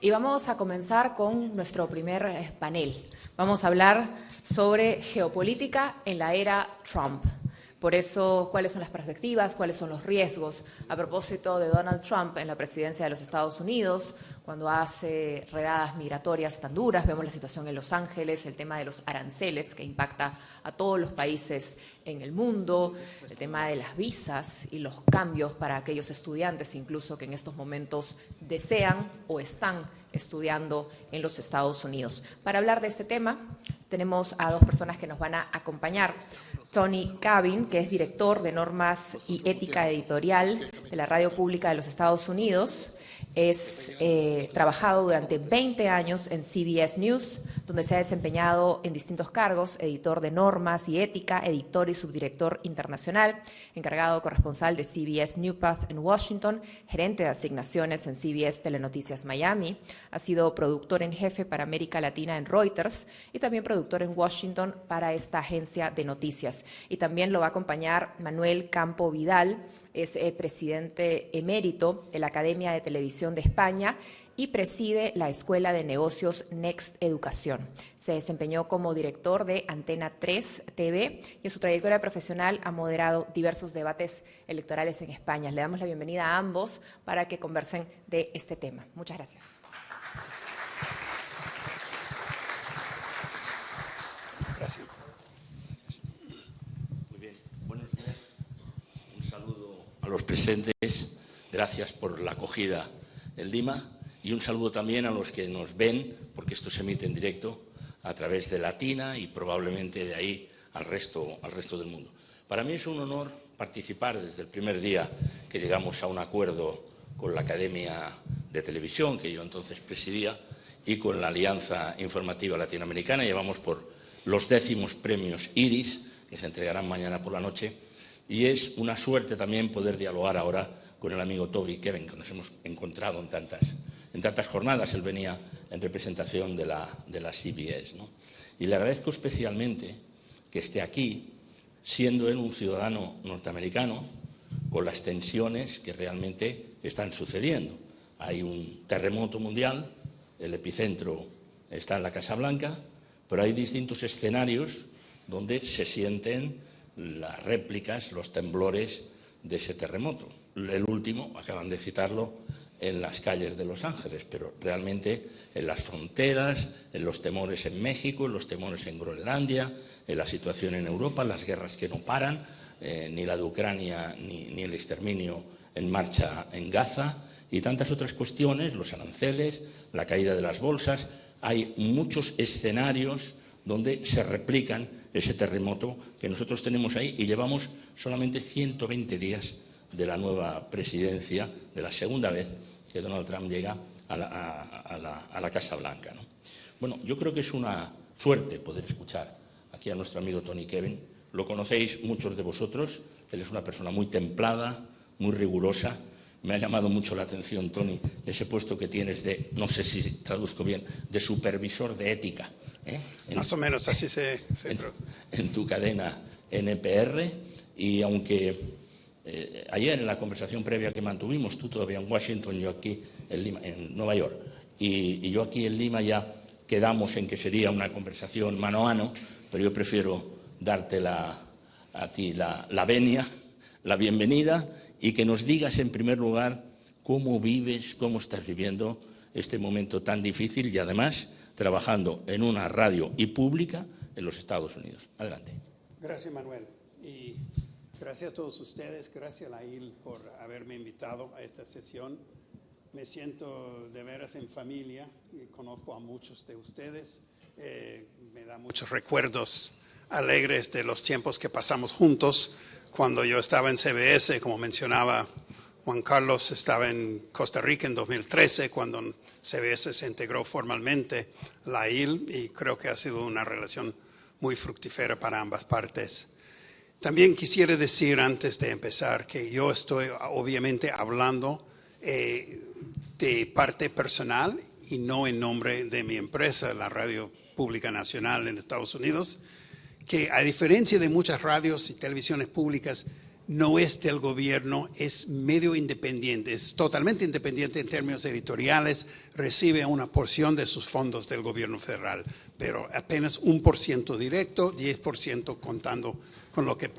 Y vamos a comenzar con nuestro primer panel. Vamos a hablar sobre geopolítica en la era Trump. Por eso, ¿cuáles son las perspectivas? ¿Cuáles son los riesgos? A propósito de Donald Trump en la presidencia de los Estados Unidos, cuando hace redadas migratorias tan duras, vemos la situación en Los Ángeles, el tema de los aranceles que impacta a todos los países en el mundo, el tema de las visas y los cambios para aquellos estudiantes incluso que en estos momentos desean o están estudiando en los Estados Unidos. Para hablar de este tema, tenemos a dos personas que nos van a acompañar. Tony Cavin, que es director de Normas y Ética Editorial de la Radio Pública de los Estados Unidos. Es trabajado durante 20 años en CBS News, donde se ha desempeñado en distintos cargos: editor de Normas y Ética, editor y subdirector internacional, encargado corresponsal de CBS Newpath en Washington, gerente de asignaciones en CBS Telenoticias Miami, ha sido productor en jefe para América Latina en Reuters y también productor en Washington para esta agencia de noticias. Y también lo va a acompañar Manuel Campo Vidal, es presidente emérito de la Academia de Televisión de España y preside la Escuela de Negocios Next Educación. Se desempeñó como director de Antena 3 TV y en su trayectoria profesional ha moderado diversos debates electorales en España. Le damos la bienvenida a ambos para que conversen de este tema. Muchas gracias. Gracias. Muy bien, buenos días. Un saludo a los presentes. Gracias por la acogida en Lima. Y un saludo también a los que nos ven, porque esto se emite en directo a través de Latina y probablemente de ahí al resto del mundo. Para mí es un honor participar desde el primer día que llegamos a un acuerdo con la Academia de Televisión, que yo entonces presidía, y con la Alianza Informativa Latinoamericana. Llevamos por los 10º premios Iris, que se entregarán mañana por la noche, y es una suerte también poder dialogar ahora con el amigo Toby Kevin, que nos hemos encontrado en tantas jornadas. Él venía en representación de la CBS, ¿no? Y le agradezco especialmente que esté aquí, siendo él un ciudadano norteamericano, con las tensiones que realmente están sucediendo. Hay un terremoto mundial, el epicentro está en la Casa Blanca, pero hay distintos escenarios donde se sienten las réplicas, los temblores de ese terremoto. El último, acaban de citarlo, en las calles de Los Ángeles, pero realmente en las fronteras, en los temores en México, en los temores en Groenlandia, en la situación en Europa, las guerras que no paran, ni la de Ucrania ni el exterminio en marcha en Gaza y tantas otras cuestiones, los aranceles, la caída de las bolsas. Hay muchos escenarios donde se replican ese terremoto que nosotros tenemos ahí y llevamos solamente 120 días de la nueva presidencia, de la segunda vez que Donald Trump llega a la Casa Blanca, ¿no? Bueno, yo creo que es una suerte poder escuchar aquí a nuestro amigo Tony Kevin. Lo conocéis muchos de vosotros. Él es una persona muy templada, muy rigurosa. Me ha llamado mucho la atención, Tony, ese puesto que tienes de, no sé si traduzco bien, de supervisor de ética, ¿eh? Más o menos así se en tu cadena NPR. Y aunque ayer en la conversación previa que mantuvimos, tú todavía en Washington, yo aquí en Lima, en Nueva York, y yo aquí en Lima, ya quedamos en que sería una conversación mano a mano, pero yo prefiero darte a ti la venia, la bienvenida, y que nos digas en primer lugar cómo vives, cómo estás viviendo este momento tan difícil y además trabajando en una radio y pública en los Estados Unidos. Adelante. Gracias, Manuel. Y gracias a todos ustedes, gracias a Lail por haberme invitado a esta sesión. Me siento de veras en familia y conozco a muchos de ustedes. Me da muchos recuerdos alegres de los tiempos que pasamos juntos. Cuando yo estaba en CBS, como mencionaba Juan Carlos, estaba en Costa Rica en 2013, cuando CBS se integró formalmente Lail, y creo que ha sido una relación muy fructífera para ambas partes. También quisiera decir antes de empezar que yo estoy obviamente hablando de parte personal y no en nombre de mi empresa, la Radio Pública Nacional en Estados Unidos, que a diferencia de muchas radios y televisiones públicas, no es del gobierno, es medio independiente, es totalmente independiente en términos editoriales, recibe una porción de sus fondos del gobierno federal, pero apenas 1% directo, 10% contando con lo que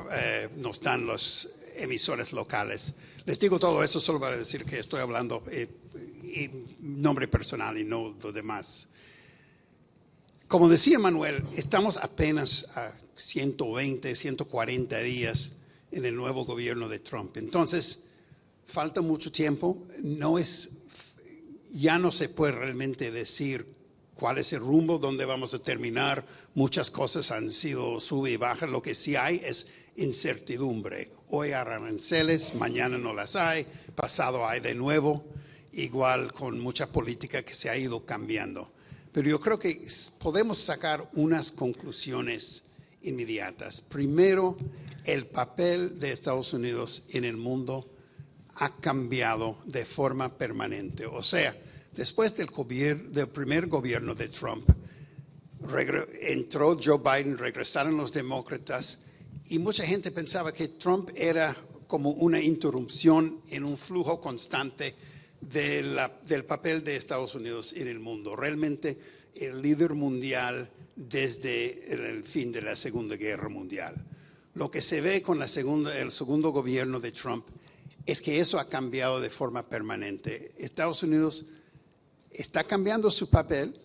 nos dan los emisores locales. Les digo todo eso solo para decir que estoy hablando en nombre personal y no lo demás. Como decía Manuel, estamos apenas a 120, 140 días en el nuevo gobierno de Trump. Entonces, falta mucho tiempo. Ya no se puede realmente decir cuál es el rumbo, dónde vamos a terminar. Muchas cosas han sido sube y baja. Lo que sí hay es incertidumbre. Hoy hay aranceles, mañana no las hay, pasado hay de nuevo, igual con mucha política que se ha ido cambiando. Pero yo creo que podemos sacar unas conclusiones inmediatas. Primero, el papel de Estados Unidos en el mundo ha cambiado de forma permanente. O sea, después del primer gobierno de Trump, entró Joe Biden, regresaron los demócratas y mucha gente pensaba que Trump era como una interrupción en un flujo constante del papel de Estados Unidos en el mundo. Realmente el líder mundial desde el fin de la Segunda Guerra Mundial. Lo que se ve con el segundo gobierno de Trump es que eso ha cambiado de forma permanente. Estados Unidos está cambiando su papel.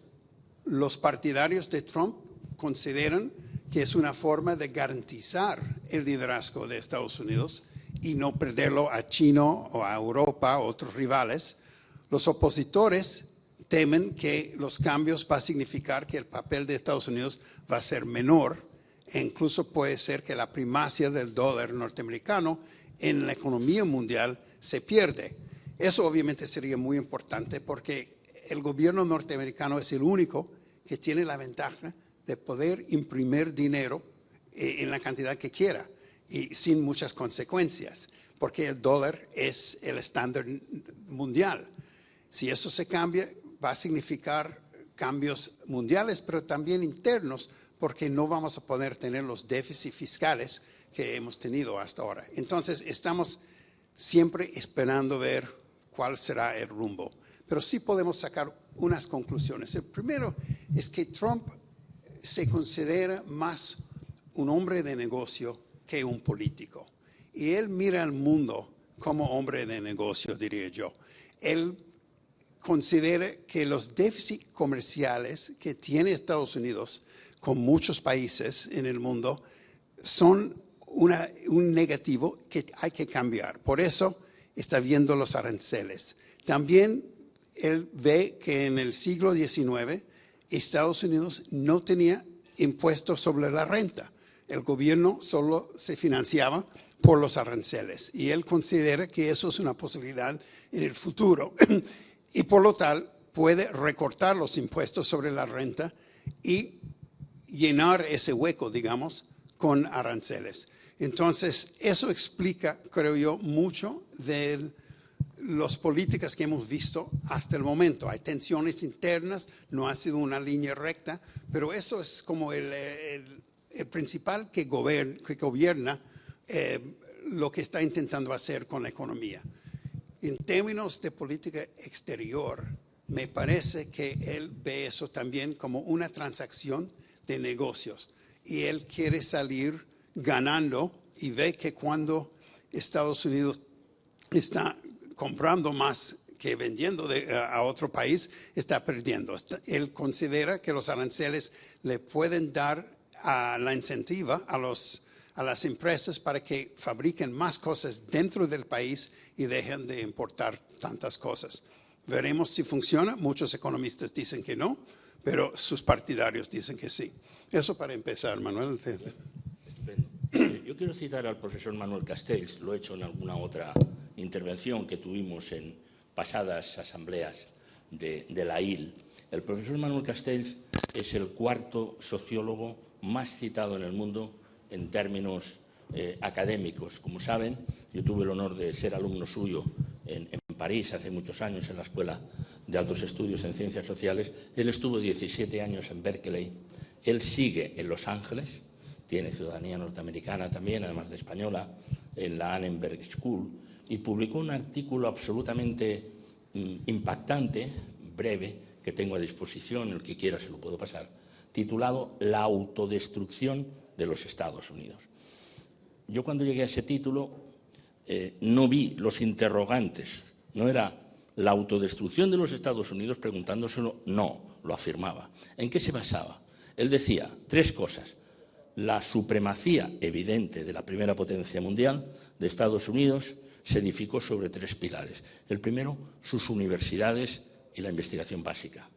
Los partidarios de Trump consideran que es una forma de garantizar el liderazgo de Estados Unidos y no perderlo a China o a Europa o otros rivales. Los opositores temen que los cambios va a significar que el papel de Estados Unidos va a ser menor e incluso puede ser que la primacia del dólar norteamericano en la economía mundial se pierde. Eso obviamente sería muy importante porque el gobierno norteamericano es el único que tiene la ventaja de poder imprimir dinero en la cantidad que quiera y sin muchas consecuencias, porque el dólar es el estándar mundial. Si eso se cambia, va a significar cambios mundiales, pero también internos, porque no vamos a poder tener los déficits fiscales que hemos tenido hasta ahora. Entonces, estamos siempre esperando ver cuál será el rumbo. Pero sí podemos sacar unas conclusiones. El primero es que Trump se considera más un hombre de negocio que un político. Y él mira al mundo como hombre de negocio, diría yo. Él considera que los déficits comerciales que tiene Estados Unidos con muchos países en el mundo son un negativo que hay que cambiar. Por eso está viendo los aranceles. También él ve que en el siglo XIX Estados Unidos no tenía impuestos sobre la renta. El gobierno solo se financiaba por los aranceles y él considera que eso es una posibilidad en el futuro y por lo tal puede recortar los impuestos sobre la renta y llenar ese hueco, digamos, con aranceles. Entonces, eso explica, creo yo, mucho de las políticas que hemos visto hasta el momento. Hay tensiones internas, no ha sido una línea recta, pero eso es como el principal que gobierna lo que está intentando hacer con la economía. En términos de política exterior, me parece que él ve eso también como una transacción de negocios y él quiere salir ganando y ve que cuando Estados Unidos está comprando más que vendiendo a otro país, está perdiendo. Él considera que los aranceles le pueden dar la incentiva a las empresas para que fabriquen más cosas dentro del país y dejen de importar tantas cosas. Veremos si funciona. Muchos economistas dicen que no, pero sus partidarios dicen que sí. Eso para empezar, Manuel. Estupendo. Yo quiero citar al profesor Manuel Castells, lo he hecho en alguna otra intervención que tuvimos en pasadas asambleas de la IL. El profesor Manuel Castells es el cuarto sociólogo más citado en el mundo en términos académicos. Como saben, yo tuve el honor de ser alumno suyo en París hace muchos años en la Escuela de Altos Estudios en Ciencias Sociales. Él estuvo 17 años en Berkeley. Él sigue en Los Ángeles, tiene ciudadanía norteamericana también, además de española. en la Annenberg School y publicó un artículo absolutamente impactante, breve, que tengo a disposición, el que quiera se lo puedo pasar, titulado La autodestrucción de los Estados Unidos. Yo cuando llegué a ese título no vi los interrogantes, no era la autodestrucción de los Estados Unidos preguntándoselo, no, lo afirmaba. ¿En qué se basaba? Él decía 3 cosas. La supremacía evidente de la primera potencia mundial de Estados Unidos se edificó sobre 3 pilares. El primero, sus universidades y la investigación básica.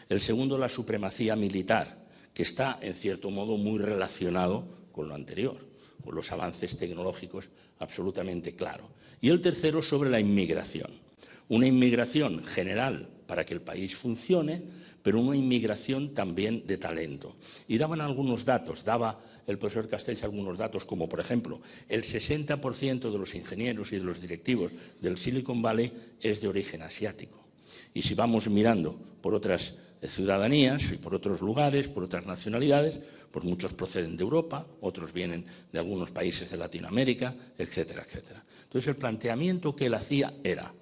El segundo, la supremacía militar, que está, en cierto modo, muy relacionado con lo anterior, con los avances tecnológicos absolutamente claro. Y el tercero, sobre la inmigración. Una inmigración general para que el país funcione, pero una inmigración también de talento. Y daban algunos datos, daba el profesor Castells algunos datos, como por ejemplo, el 60% de los ingenieros y de los directivos del Silicon Valley es de origen asiático. Y si vamos mirando por otras ciudadanías y por otros lugares, por otras nacionalidades, pues muchos proceden de Europa, otros vienen de algunos países de Latinoamérica, etcétera, etcétera. Entonces el planteamiento que él hacía era: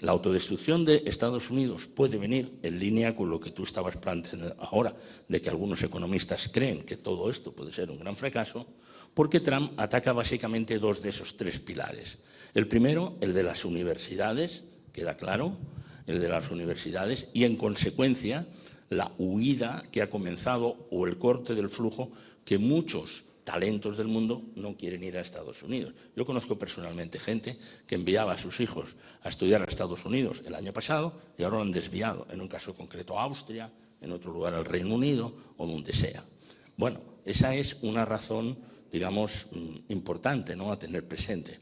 la autodestrucción de Estados Unidos puede venir en línea con lo que tú estabas planteando ahora, de que algunos economistas creen que todo esto puede ser un gran fracaso, porque Trump ataca básicamente 2 de esos 3 pilares. El primero, el de las universidades, queda claro, el de las universidades, y en consecuencia la huida que ha comenzado o el corte del flujo que muchos talentos del mundo no quieren ir a Estados Unidos. Yo conozco personalmente gente que enviaba a sus hijos a estudiar a Estados Unidos el año pasado y ahora lo han desviado, en un caso concreto a Austria, en otro lugar al Reino Unido o donde sea. Bueno, esa es una razón, digamos, importante, ¿no?, a tener presente.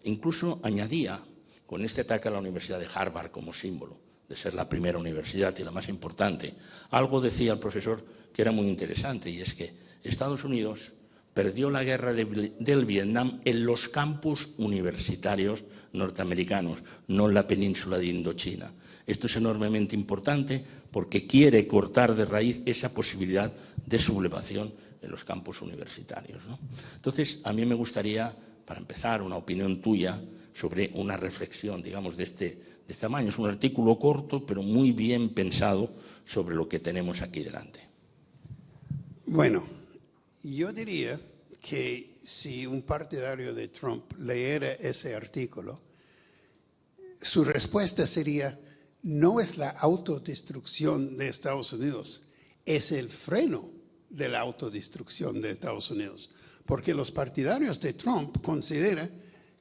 Incluso añadía, con este ataque a la Universidad de Harvard como símbolo de ser la primera universidad y la más importante, algo decía el profesor que era muy interesante, y es que Estados Unidos perdió la guerra del Vietnam en los campus universitarios norteamericanos, no en la península de Indochina. Esto es enormemente importante porque quiere cortar de raíz esa posibilidad de sublevación en los campus universitarios, ¿no? Entonces, a mí me gustaría, para empezar, una opinión tuya sobre una reflexión, digamos, de este tamaño. Es un artículo corto, pero muy bien pensado sobre lo que tenemos aquí delante. Bueno, yo diría que si un partidario de Trump leyera ese artículo, su respuesta sería: no es la autodestrucción de Estados Unidos, es el freno de la autodestrucción de Estados Unidos. Porque los partidarios de Trump consideran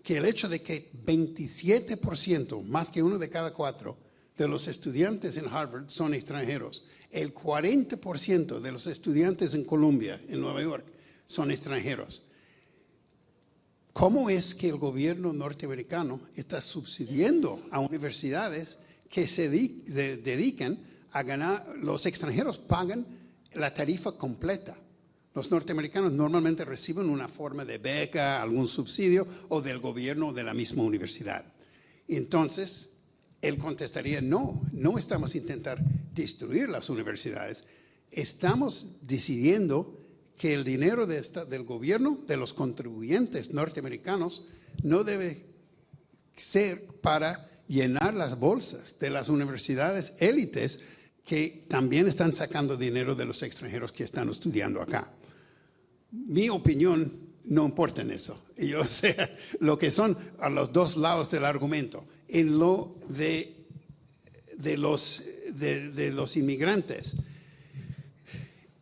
que el hecho de que 27%, más que 1 de cada 4, de los estudiantes en Harvard son extranjeros, el 40% de los estudiantes en Columbia, en Nueva York, son extranjeros. ¿Cómo es que el gobierno norteamericano está subsidiando a universidades que se dedican a ganar? Los extranjeros pagan la tarifa completa. Los norteamericanos normalmente reciben una forma de beca, algún subsidio, o del gobierno o de la misma universidad. Entonces, él contestaría: no estamos intentando destruir las universidades. Estamos decidiendo que el dinero del gobierno, de los contribuyentes norteamericanos, no debe ser para llenar las bolsas de las universidades élites que también están sacando dinero de los extranjeros que están estudiando acá. Mi opinión no importa en eso. Yo sé lo que son a los 2 lados del argumento. En lo de los inmigrantes,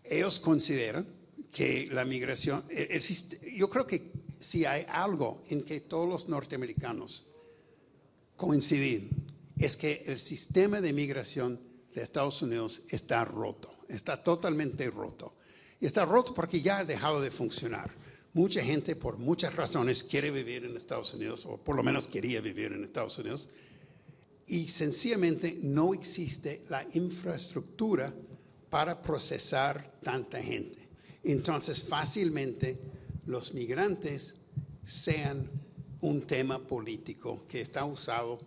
ellos consideran que la migración, yo creo que si hay algo en que todos los norteamericanos coinciden, es que el sistema de migración de Estados Unidos está roto, está totalmente roto. Y está roto porque ya ha dejado de funcionar. Mucha gente, por muchas razones, quiere vivir en Estados Unidos, o por lo menos quería vivir en Estados Unidos, y sencillamente no existe la infraestructura para procesar tanta gente. Entonces, fácilmente los migrantes sean un tema político que está usado,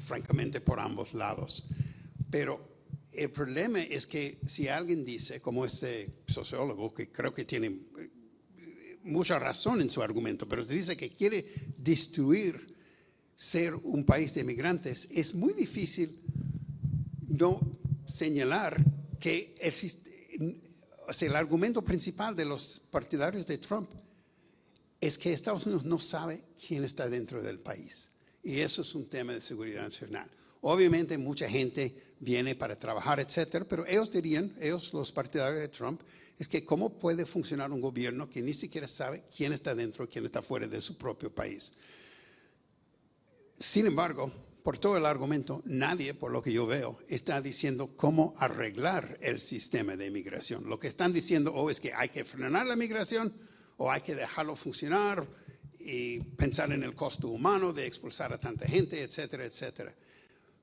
francamente, por ambos lados. Pero el problema es que si alguien dice, como este sociólogo, que creo que tiene mucha razón en su argumento, pero se dice que quiere destruir ser un país de inmigrantes, es muy difícil no señalar que el argumento principal de los partidarios de Trump es que Estados Unidos no sabe quién está dentro del país. Y eso es un tema de seguridad nacional. Obviamente mucha gente viene para trabajar, etcétera, pero ellos los partidarios de Trump, es que cómo puede funcionar un gobierno que ni siquiera sabe quién está dentro, quién está fuera de su propio país. Sin embargo, por todo el argumento, nadie, por lo que yo veo, está diciendo cómo arreglar el sistema de inmigración. Lo que están diciendo es que hay que frenar la migración o hay que dejarlo funcionar y pensar en el costo humano de expulsar a tanta gente, etcétera, etcétera.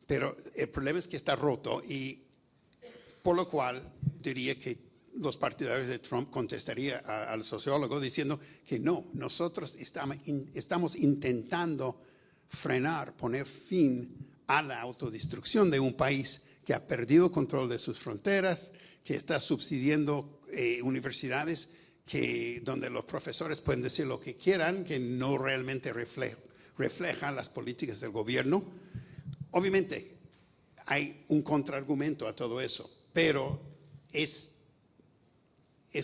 Pero el problema es que está roto y por lo cual diría que los partidarios de Trump contestaría al sociólogo diciendo que no, nosotros estamos intentando frenar, poner fin a la autodestrucción de un país que ha perdido control de sus fronteras, que está subsidiando universidades donde los profesores pueden decir lo que quieran, que no realmente reflejan las políticas del gobierno. Obviamente hay un contraargumento a todo eso, pero es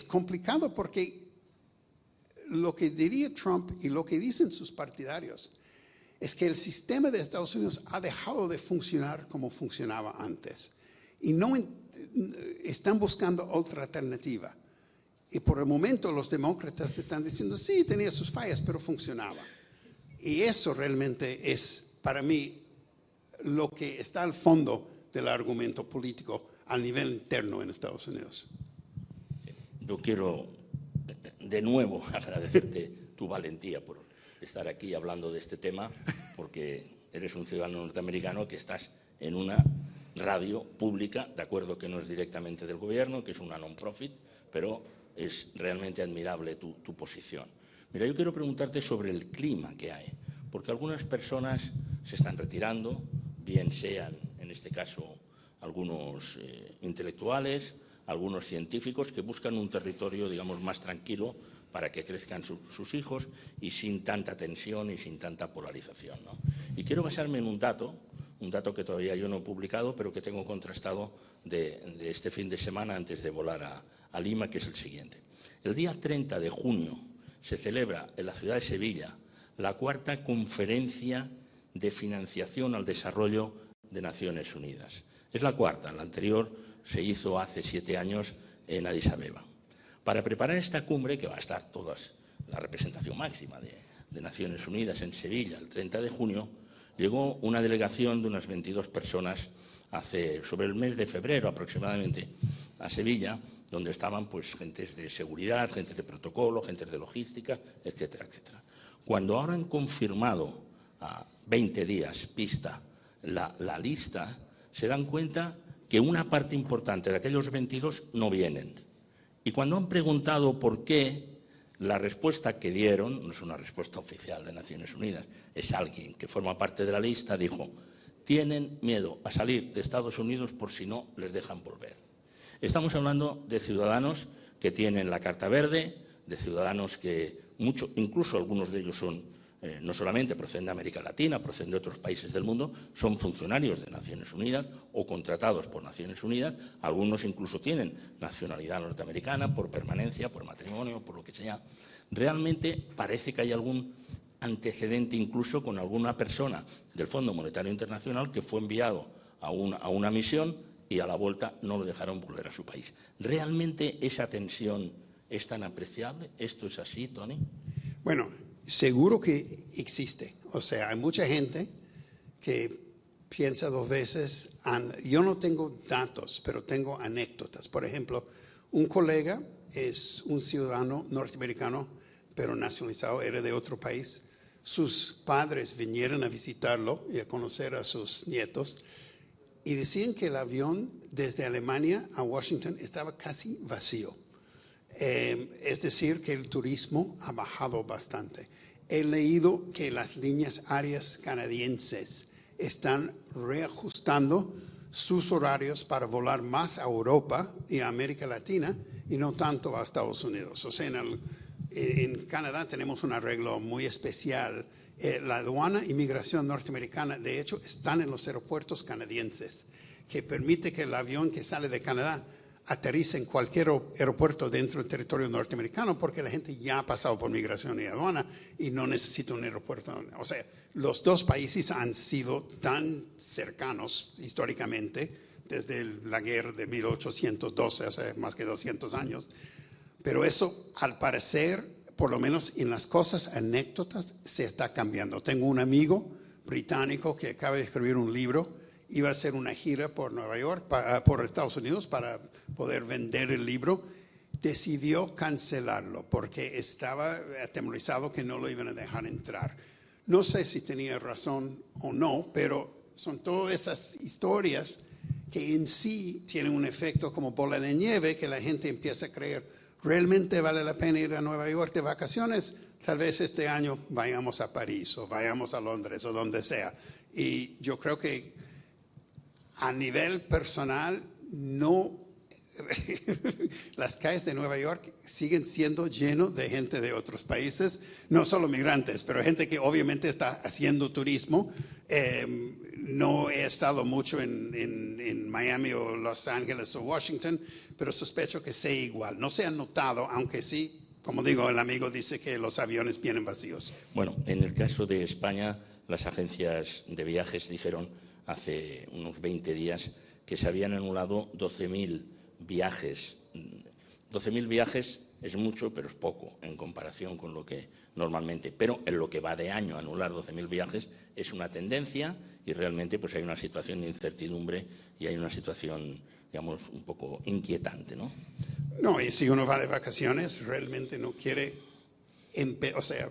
complicado porque lo que diría Trump y lo que dicen sus partidarios es que el sistema de Estados Unidos ha dejado de funcionar como funcionaba antes y no están buscando otra alternativa. Y por el momento los demócratas están diciendo, sí, tenía sus fallas, pero funcionaba. Y eso realmente es, para mí, lo que está al fondo del argumento político a nivel interno en Estados Unidos. Yo quiero de nuevo agradecerte tu valentía por estar aquí hablando de este tema, porque eres un ciudadano norteamericano que estás en una radio pública, de acuerdo que no es directamente del gobierno, que es una non-profit, pero es realmente admirable tu posición. Mira, yo quiero preguntarte sobre el clima que hay, porque algunas personas se están retirando, bien sean, en este caso, algunos intelectuales, algunos científicos que buscan un territorio, digamos, más tranquilo para que crezcan sus hijos y sin tanta tensión y sin tanta polarización, ¿no? Y quiero basarme en un dato que todavía yo no he publicado, pero que tengo contrastado de este fin de semana antes de volar a Lima, que es el siguiente. El día 30 de junio se celebra en la ciudad de Sevilla la 4ª Conferencia de Financiación al Desarrollo de Naciones Unidas. Es la 4ª, la anterior se hizo hace 7 años en Addis Abeba. Para preparar esta cumbre, que va a estar toda la representación máxima de Naciones Unidas en Sevilla el 30 de junio, llegó una delegación de unas 22 personas sobre el mes de febrero aproximadamente a Sevilla, donde estaban pues gentes de seguridad, gentes de protocolo, gentes de logística, etcétera, etcétera. Cuando ahora han confirmado a 20 días pista la lista, se dan cuenta que una parte importante de aquellos 22 no vienen. Y cuando han preguntado por qué, la respuesta que dieron, no es una respuesta oficial de Naciones Unidas, es alguien que forma parte de la lista, dijo, tienen miedo a salir de Estados Unidos por si no les dejan volver. Estamos hablando de ciudadanos que tienen la carta verde, de ciudadanos que incluso algunos de ellos son, no solamente proceden de América Latina, proceden de otros países del mundo, son funcionarios de Naciones Unidas o contratados por Naciones Unidas, algunos incluso tienen nacionalidad norteamericana por permanencia, por matrimonio, por lo que sea. Realmente parece que hay algún antecedente incluso con alguna persona del Fondo Monetario Internacional que fue enviado a una misión y a la vuelta no lo dejaron volver a su país. ¿Realmente esa tensión es tan apreciable? ¿Esto es así, Tony? Bueno, seguro que existe. O sea, hay mucha gente que piensa 2 veces. Yo no tengo datos, pero tengo anécdotas. Por ejemplo, un colega es un ciudadano norteamericano, pero nacionalizado, era de otro país. Sus padres vinieron a visitarlo y a conocer a sus nietos y decían que el avión desde Alemania a Washington estaba casi vacío. Es decir, que el turismo ha bajado bastante. He leído que las líneas aéreas canadienses están reajustando sus horarios para volar más a Europa y a América Latina y no tanto a Estados Unidos. O sea, En Canadá tenemos un arreglo muy especial. La aduana y migración norteamericana, de hecho, están en los aeropuertos canadienses, que permite que el avión que sale de Canadá aterrice en cualquier aeropuerto dentro del territorio norteamericano, porque la gente ya ha pasado por migración y aduana y no necesita un aeropuerto. O sea, los dos países han sido tan cercanos históricamente desde la guerra de 1812, o sea, más que 200 años. Pero eso, al parecer, por lo menos en las cosas, anécdotas, se está cambiando. Tengo un amigo británico que acaba de escribir un libro, iba a hacer una gira por Nueva York, por Estados Unidos, para poder vender el libro. Decidió cancelarlo porque estaba atemorizado que no lo iban a dejar entrar. No sé si tenía razón o no, pero son todas esas historias que en sí tienen un efecto como bola de nieve, que la gente empieza a creer, ¿realmente vale la pena ir a Nueva York de vacaciones? Tal vez este año vayamos a París o vayamos a Londres o donde sea. Y yo creo que a nivel personal, no, las calles de Nueva York siguen siendo llenas de gente de otros países, no solo migrantes, pero gente que obviamente está haciendo turismo. No he estado mucho en Miami o Los Ángeles o Washington, pero sospecho que sea igual. No se ha notado, aunque sí, como digo, el amigo dice que los aviones vienen vacíos. Bueno, en el caso de España, las agencias de viajes dijeron hace unos 20 días que se habían anulado 12.000 viajes. 12.000 viajes es mucho, pero es poco en comparación con lo que normalmente. Pero en lo que va de año, anular 12.000 viajes es una tendencia y realmente pues hay una situación de incertidumbre y hay una situación, digamos, un poco inquietante, ¿no? No, y si uno va de vacaciones, realmente no quiere, o sea,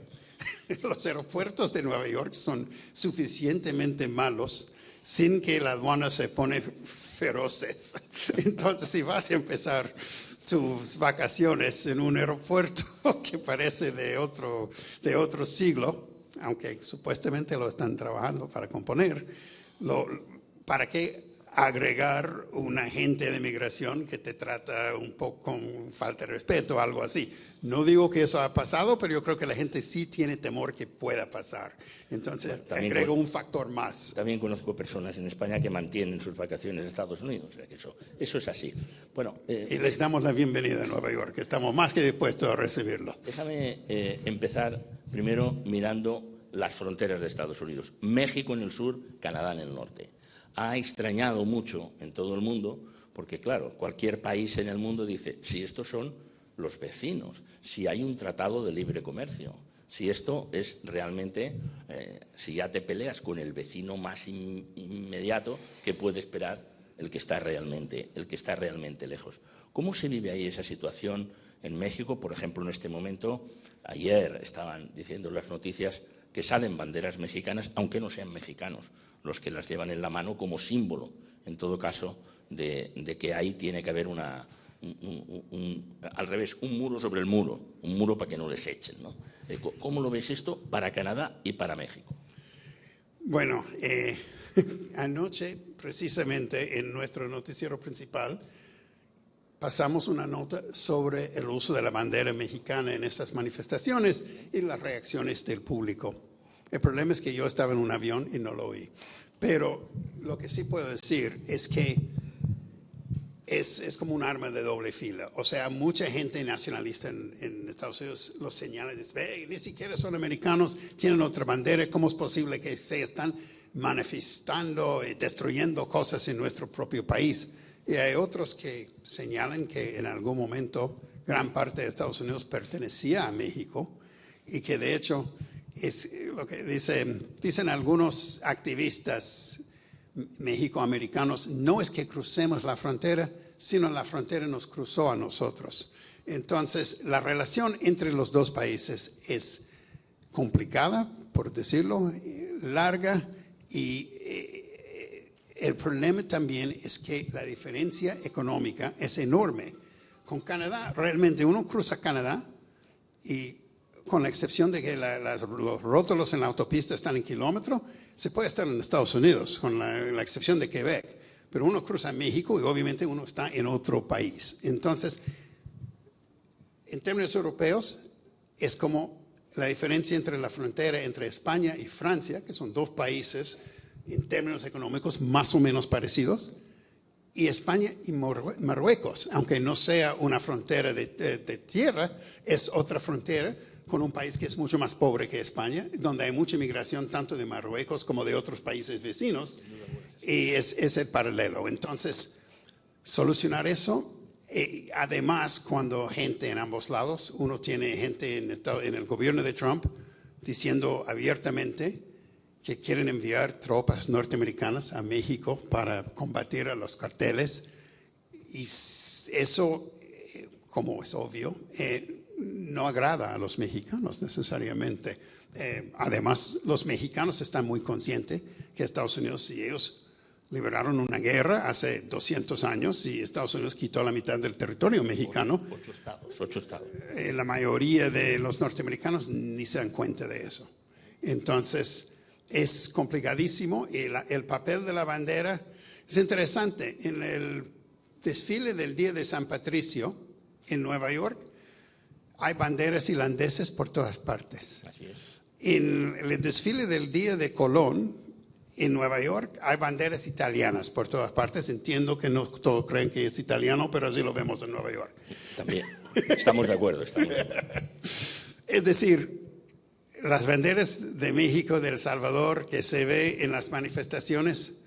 los aeropuertos de Nueva York son suficientemente malos sin que la aduana se pone feroces. Entonces, si vas a empezar tus vacaciones en un aeropuerto que parece de otro siglo, aunque supuestamente lo están trabajando para componer, ¿para qué agregar un agente de migración que te trata un poco con falta de respeto o algo así? No digo que eso ha pasado, pero yo creo que la gente sí tiene temor que pueda pasar. Entonces, bueno, agrego un factor más. También conozco personas en España que mantienen sus vacaciones en Estados Unidos, o sea que eso es así. Bueno, y les damos la bienvenida a Nueva York, estamos más que dispuestos a recibirlo. Déjame empezar primero mirando las fronteras de Estados Unidos. México en el sur, Canadá en el norte. Ha extrañado mucho en todo el mundo, porque claro, cualquier país en el mundo dice, si estos son los vecinos, si hay un tratado de libre comercio, si esto es realmente, si ya te peleas con el vecino más inmediato, ¿qué puede esperar el que está realmente lejos? ¿Cómo se vive ahí esa situación en México? Por ejemplo, en este momento, ayer estaban diciendo las noticias que salen banderas mexicanas, aunque no sean mexicanos los que las llevan en la mano, como símbolo, en todo caso, de que ahí tiene que haber al revés, un muro sobre el muro, un muro para que no les echen, ¿no? ¿Cómo lo ves esto para Canadá y para México? Bueno, anoche, precisamente en nuestro noticiero principal, pasamos una nota sobre el uso de la bandera mexicana en estas manifestaciones y las reacciones del público. El problema es que yo estaba en un avión y no lo oí. Pero lo que sí puedo decir es que es como un arma de doble filo. O sea, mucha gente nacionalista en Estados Unidos lo señala y dice, ni siquiera son americanos, tienen otra bandera, ¿cómo es posible que se están manifestando y destruyendo cosas en nuestro propio país? Y hay otros que señalan que en algún momento gran parte de Estados Unidos pertenecía a México y que de hecho es lo que dicen algunos activistas mexicoamericanos, no es que crucemos la frontera, sino la frontera nos cruzó a nosotros. Entonces, la relación entre los dos países es complicada, por decirlo, larga, y el problema también es que la diferencia económica es enorme. Con Canadá, realmente uno cruza Canadá y con la excepción de que los rótulos en la autopista están en kilómetro, se puede estar en Estados Unidos, con la excepción de Quebec. Pero uno cruza México y obviamente uno está en otro país. Entonces, en términos europeos, es como la diferencia entre la frontera entre España y Francia, que son dos países en términos económicos más o menos parecidos, y España y Marruecos, aunque no sea una frontera de tierra, es otra frontera con un país que es mucho más pobre que España, donde hay mucha migración tanto de Marruecos como de otros países vecinos, y es el paralelo. Entonces, solucionar eso, además, cuando gente en ambos lados, uno tiene gente en el gobierno de Trump diciendo abiertamente que quieren enviar tropas norteamericanas a México para combatir a los carteles, y eso, como es obvio, no agrada a los mexicanos necesariamente. Además, los mexicanos están muy conscientes que Estados Unidos, si ellos liberaron una guerra hace 200 años y Estados Unidos quitó la mitad del territorio mexicano, 8 estados. La mayoría de los norteamericanos ni se dan cuenta de eso. Entonces, es complicadísimo, y el papel de la bandera es interesante. En el desfile del Día de San Patricio en Nueva York hay banderas irlandesas por todas partes. Así es. En el desfile del Día de Colón en Nueva York hay banderas italianas por todas partes. Entiendo que no todos creen que es italiano, pero así lo vemos en Nueva York. También, estamos de acuerdo. Es decir, las banderas de México, de El Salvador, que se ve en las manifestaciones,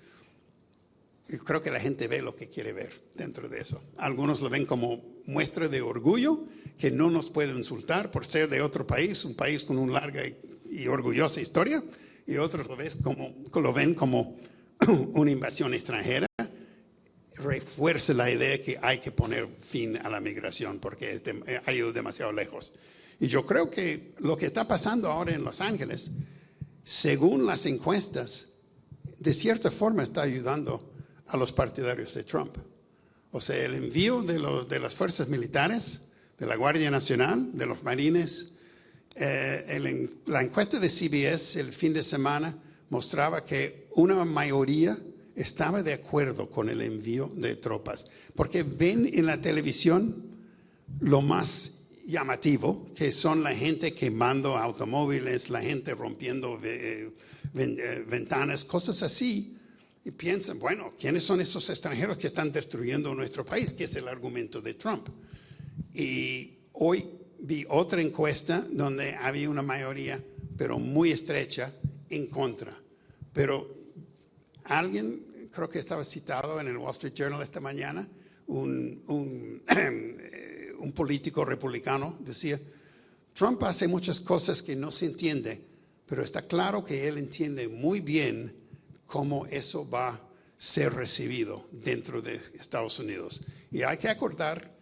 yo creo que la gente ve lo que quiere ver dentro de eso. Algunos lo ven como muestra de orgullo, que no nos puede insultar por ser de otro país, un país con una larga y orgullosa historia, y otros lo ven como una invasión extranjera. Refuerza la idea que hay que poner fin a la migración porque ha ido demasiado lejos. Y yo creo que lo que está pasando ahora en Los Ángeles, según las encuestas, de cierta forma está ayudando a los partidarios de Trump. O sea, el envío de las fuerzas militares, de la Guardia Nacional, de los marines. La encuesta de CBS el fin de semana mostraba que una mayoría estaba de acuerdo con el envío de tropas, porque ven en la televisión lo más llamativo, que son la gente quemando automóviles, la gente rompiendo ventanas, cosas así, y piensan, bueno, ¿quiénes son esos extranjeros que están destruyendo nuestro país? Que es el argumento de Trump. Y hoy vi otra encuesta donde había una mayoría, pero muy estrecha, en contra. Pero alguien, creo que estaba citado en el Wall Street Journal esta mañana, un político republicano decía, Trump hace muchas cosas que no se entiende, pero está claro que él entiende muy bien cómo eso va a ser recibido dentro de Estados Unidos. Y hay que acordar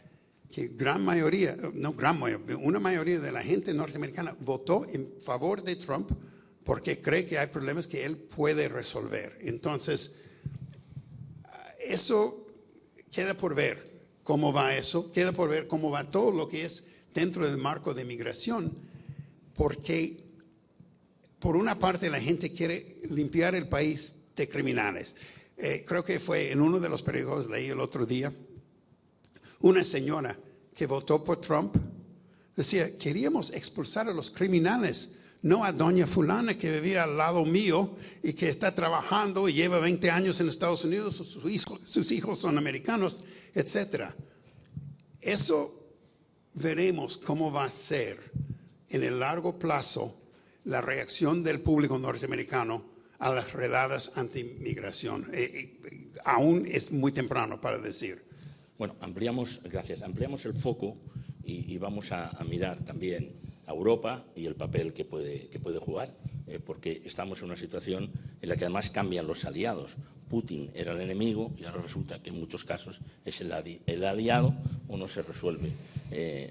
que una mayoría de la gente norteamericana votó en favor de Trump porque cree que hay problemas que él puede resolver. Entonces, eso queda por ver cómo va eso, queda por ver cómo va todo lo que es dentro del marco de migración, porque por una parte la gente quiere limpiar el país de criminales. Creo que fue en uno de los periódicos, leí el otro día, una señora que votó por Trump decía, queríamos expulsar a los criminales, no a doña fulana que vivía al lado mío y que está trabajando y lleva 20 años en Estados Unidos, sus hijos son americanos, etc. Eso veremos cómo va a ser en el largo plazo la reacción del público norteamericano a las redadas anti-migración. Aún es muy temprano para decir. Bueno, ampliamos el foco y vamos a mirar también a Europa y el papel que puede jugar, porque estamos en una situación en la que además cambian los aliados. Putin era el enemigo y ahora resulta que en muchos casos es el aliado o no se resuelve.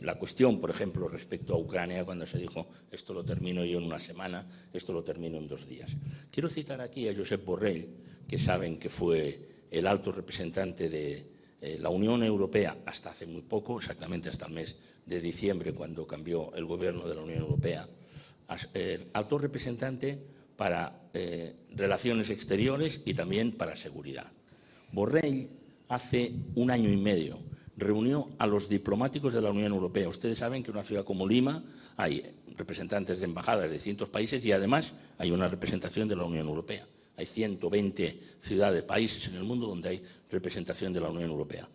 La cuestión, por ejemplo, respecto a Ucrania, cuando se dijo esto lo termino yo en una semana, esto lo termino en 2 días. Quiero citar aquí a Josep Borrell, que saben que fue el alto representante de la Unión Europea hasta hace muy poco, exactamente hasta el mes de diciembre, cuando cambió el gobierno de la Unión Europea, alto representante para relaciones exteriores y también para seguridad. Borrell hace 1 año y medio reunió a los diplomáticos de la Unión Europea. Ustedes saben que en una ciudad como Lima hay representantes de embajadas de distintos países y además hay una representación de la Unión Europea. Hay 120 ciudades, países en el mundo donde hay representación de la Unión Europea.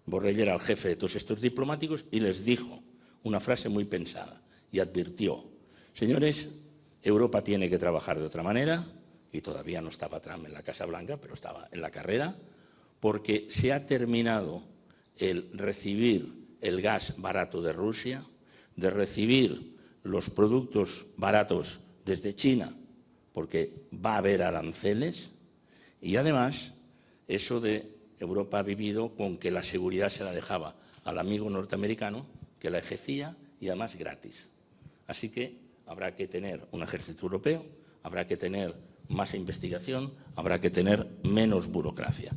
Borrell era el jefe de todos estos diplomáticos y les dijo una frase muy pensada y advirtió: señores, Europa tiene que trabajar de otra manera, y todavía no estaba Trump en la Casa Blanca, pero estaba en la carrera, porque se ha terminado el recibir el gas barato de Rusia, de recibir los productos baratos desde China, porque va a haber aranceles, y además eso de Europa ha vivido con que la seguridad se la dejaba al amigo norteamericano, que la ejercía y además gratis. Así que habrá que tener un ejército europeo, habrá que tener más investigación, habrá que tener menos burocracia.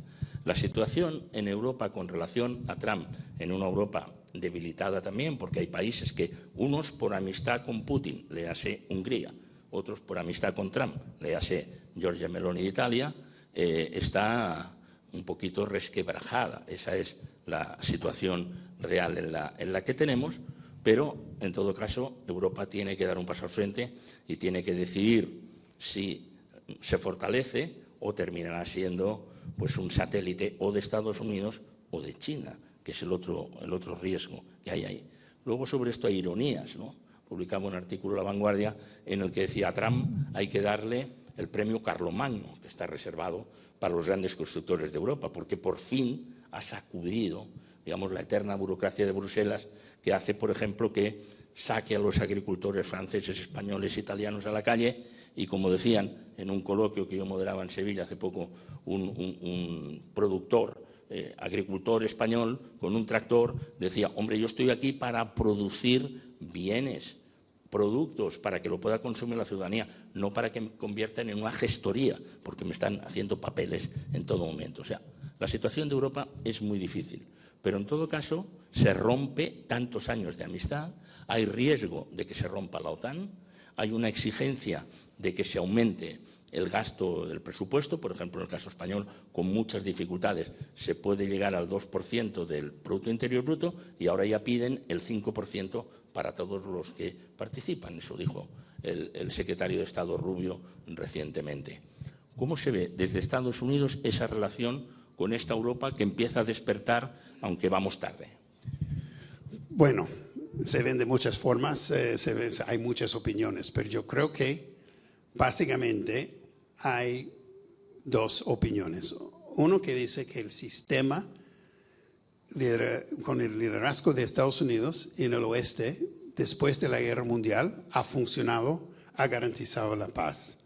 La situación en Europa con relación a Trump, en una Europa debilitada también, porque hay países que, unos por amistad con Putin, léase Hungría, otros por amistad con Trump, léase Giorgia Meloni de Italia, está un poquito resquebrajada. Esa es la situación real en la que tenemos, pero en todo caso Europa tiene que dar un paso al frente y tiene que decidir si se fortalece o terminará siendo pues un satélite o de Estados Unidos o de China, que es el otro riesgo que hay ahí. Luego sobre esto hay ironías, ¿no? Publicaba un artículo en La Vanguardia en el que decía: a Trump hay que darle el premio Carlomagno, que está reservado para los grandes constructores de Europa, porque por fin ha sacudido, digamos, la eterna burocracia de Bruselas, que hace, por ejemplo, que saque a los agricultores franceses, españoles, italianos a la calle. Y como decían en un coloquio que yo moderaba en Sevilla hace poco, un productor, agricultor español con un tractor, decía: hombre, yo estoy aquí para producir bienes, productos, para que lo pueda consumir la ciudadanía, no para que me conviertan en una gestoría, porque me están haciendo papeles en todo momento. O sea, la situación de Europa es muy difícil, pero en todo caso se rompe tantos años de amistad, hay riesgo de que se rompa la OTAN, hay una exigencia de que se aumente el gasto del presupuesto. Por ejemplo, en el caso español, con muchas dificultades, se puede llegar al 2% del Producto Interior Bruto y ahora ya piden el 5% para todos los que participan. Eso dijo el secretario de Estado Rubio recientemente. ¿Cómo se ve desde Estados Unidos esa relación con esta Europa que empieza a despertar, aunque vamos tarde? Bueno, se ven de muchas formas, hay muchas opiniones, pero yo creo que básicamente hay dos opiniones. Uno que dice que el sistema con el liderazgo de Estados Unidos en el oeste, después de la Guerra Mundial, ha funcionado, ha garantizado la paz.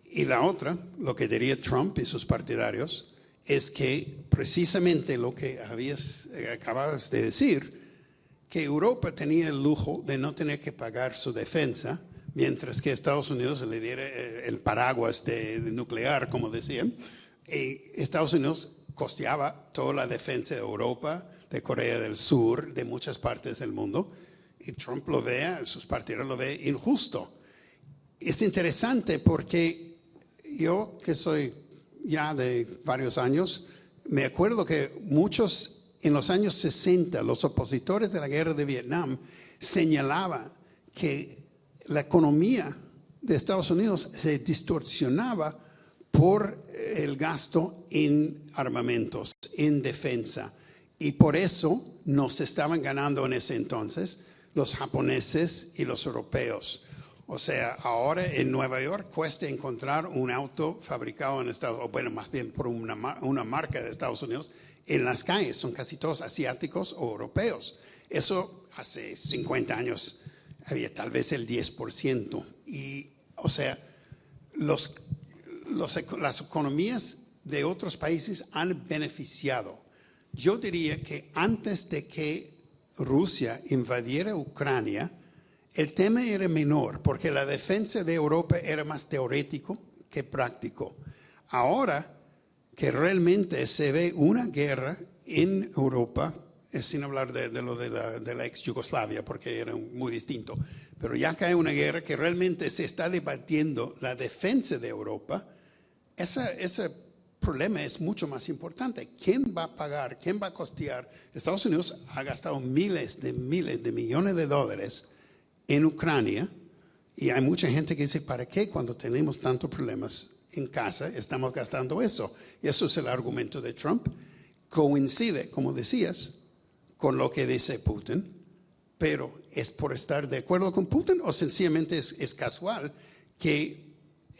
Y la otra, lo que diría Trump y sus partidarios, es que precisamente lo que acababas de decir, que Europa tenía el lujo de no tener que pagar su defensa, mientras que Estados Unidos le diera el paraguas de nuclear, como decían, y Estados Unidos costeaba toda la defensa de Europa, de Corea del Sur, de muchas partes del mundo, y Trump lo ve, sus partidarios lo ven injusto. Es interesante porque yo, que soy ya de varios años, me acuerdo que muchos en los años 60, los opositores de la guerra de Vietnam señalaban que la economía de Estados Unidos se distorsionaba por el gasto en armamentos, en defensa. Y por eso nos estaban ganando en ese entonces los japoneses y los europeos. O sea, ahora en Nueva York cuesta encontrar un auto fabricado en Estados Unidos, bueno, más bien por una marca de Estados Unidos, en las calles. Son casi todos asiáticos o europeos. Eso hace 50 años había tal vez el 10%. Y, o sea, las economías de otros países han beneficiado. Yo diría que antes de que Rusia invadiera Ucrania, el tema era menor, porque la defensa de Europa era más teórico que práctico. Ahora que realmente se ve una guerra en Europa, sin hablar de la ex Yugoslavia, porque era muy distinto, pero ya que hay una guerra que realmente se está debatiendo la defensa de Europa, ese problema es mucho más importante. ¿Quién va a pagar? ¿Quién va a costear? Estados Unidos ha gastado miles de millones de dólares en Ucrania y hay mucha gente que dice, ¿para qué cuando tenemos tantos problemas en casa estamos gastando eso? Y eso es el argumento de Trump. Coincide, como decías, con lo que dice Putin, pero ¿es por estar de acuerdo con Putin o sencillamente es casual? Que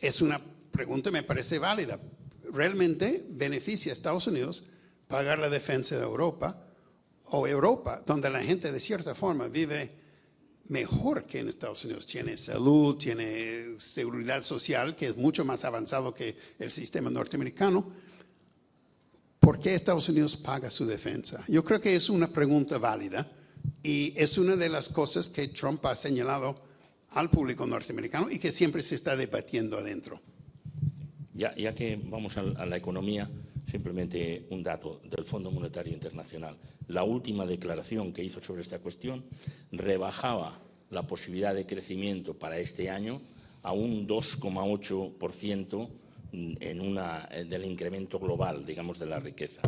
es una pregunta, me parece válida. ¿Realmente beneficia a Estados Unidos pagar la defensa de Europa o Europa, donde la gente de cierta forma vive mejor que en Estados Unidos? Tiene salud, tiene seguridad social, que es mucho más avanzado que el sistema norteamericano. ¿Por qué Estados Unidos paga su defensa? Yo creo que es una pregunta válida y es una de las cosas que Trump ha señalado al público norteamericano y que siempre se está debatiendo adentro. Ya que vamos a la economía, simplemente un dato del Fondo Monetario Internacional. La última declaración que hizo sobre esta cuestión rebajaba la posibilidad de crecimiento para este año a un 2,8% del incremento global, digamos, de la riqueza.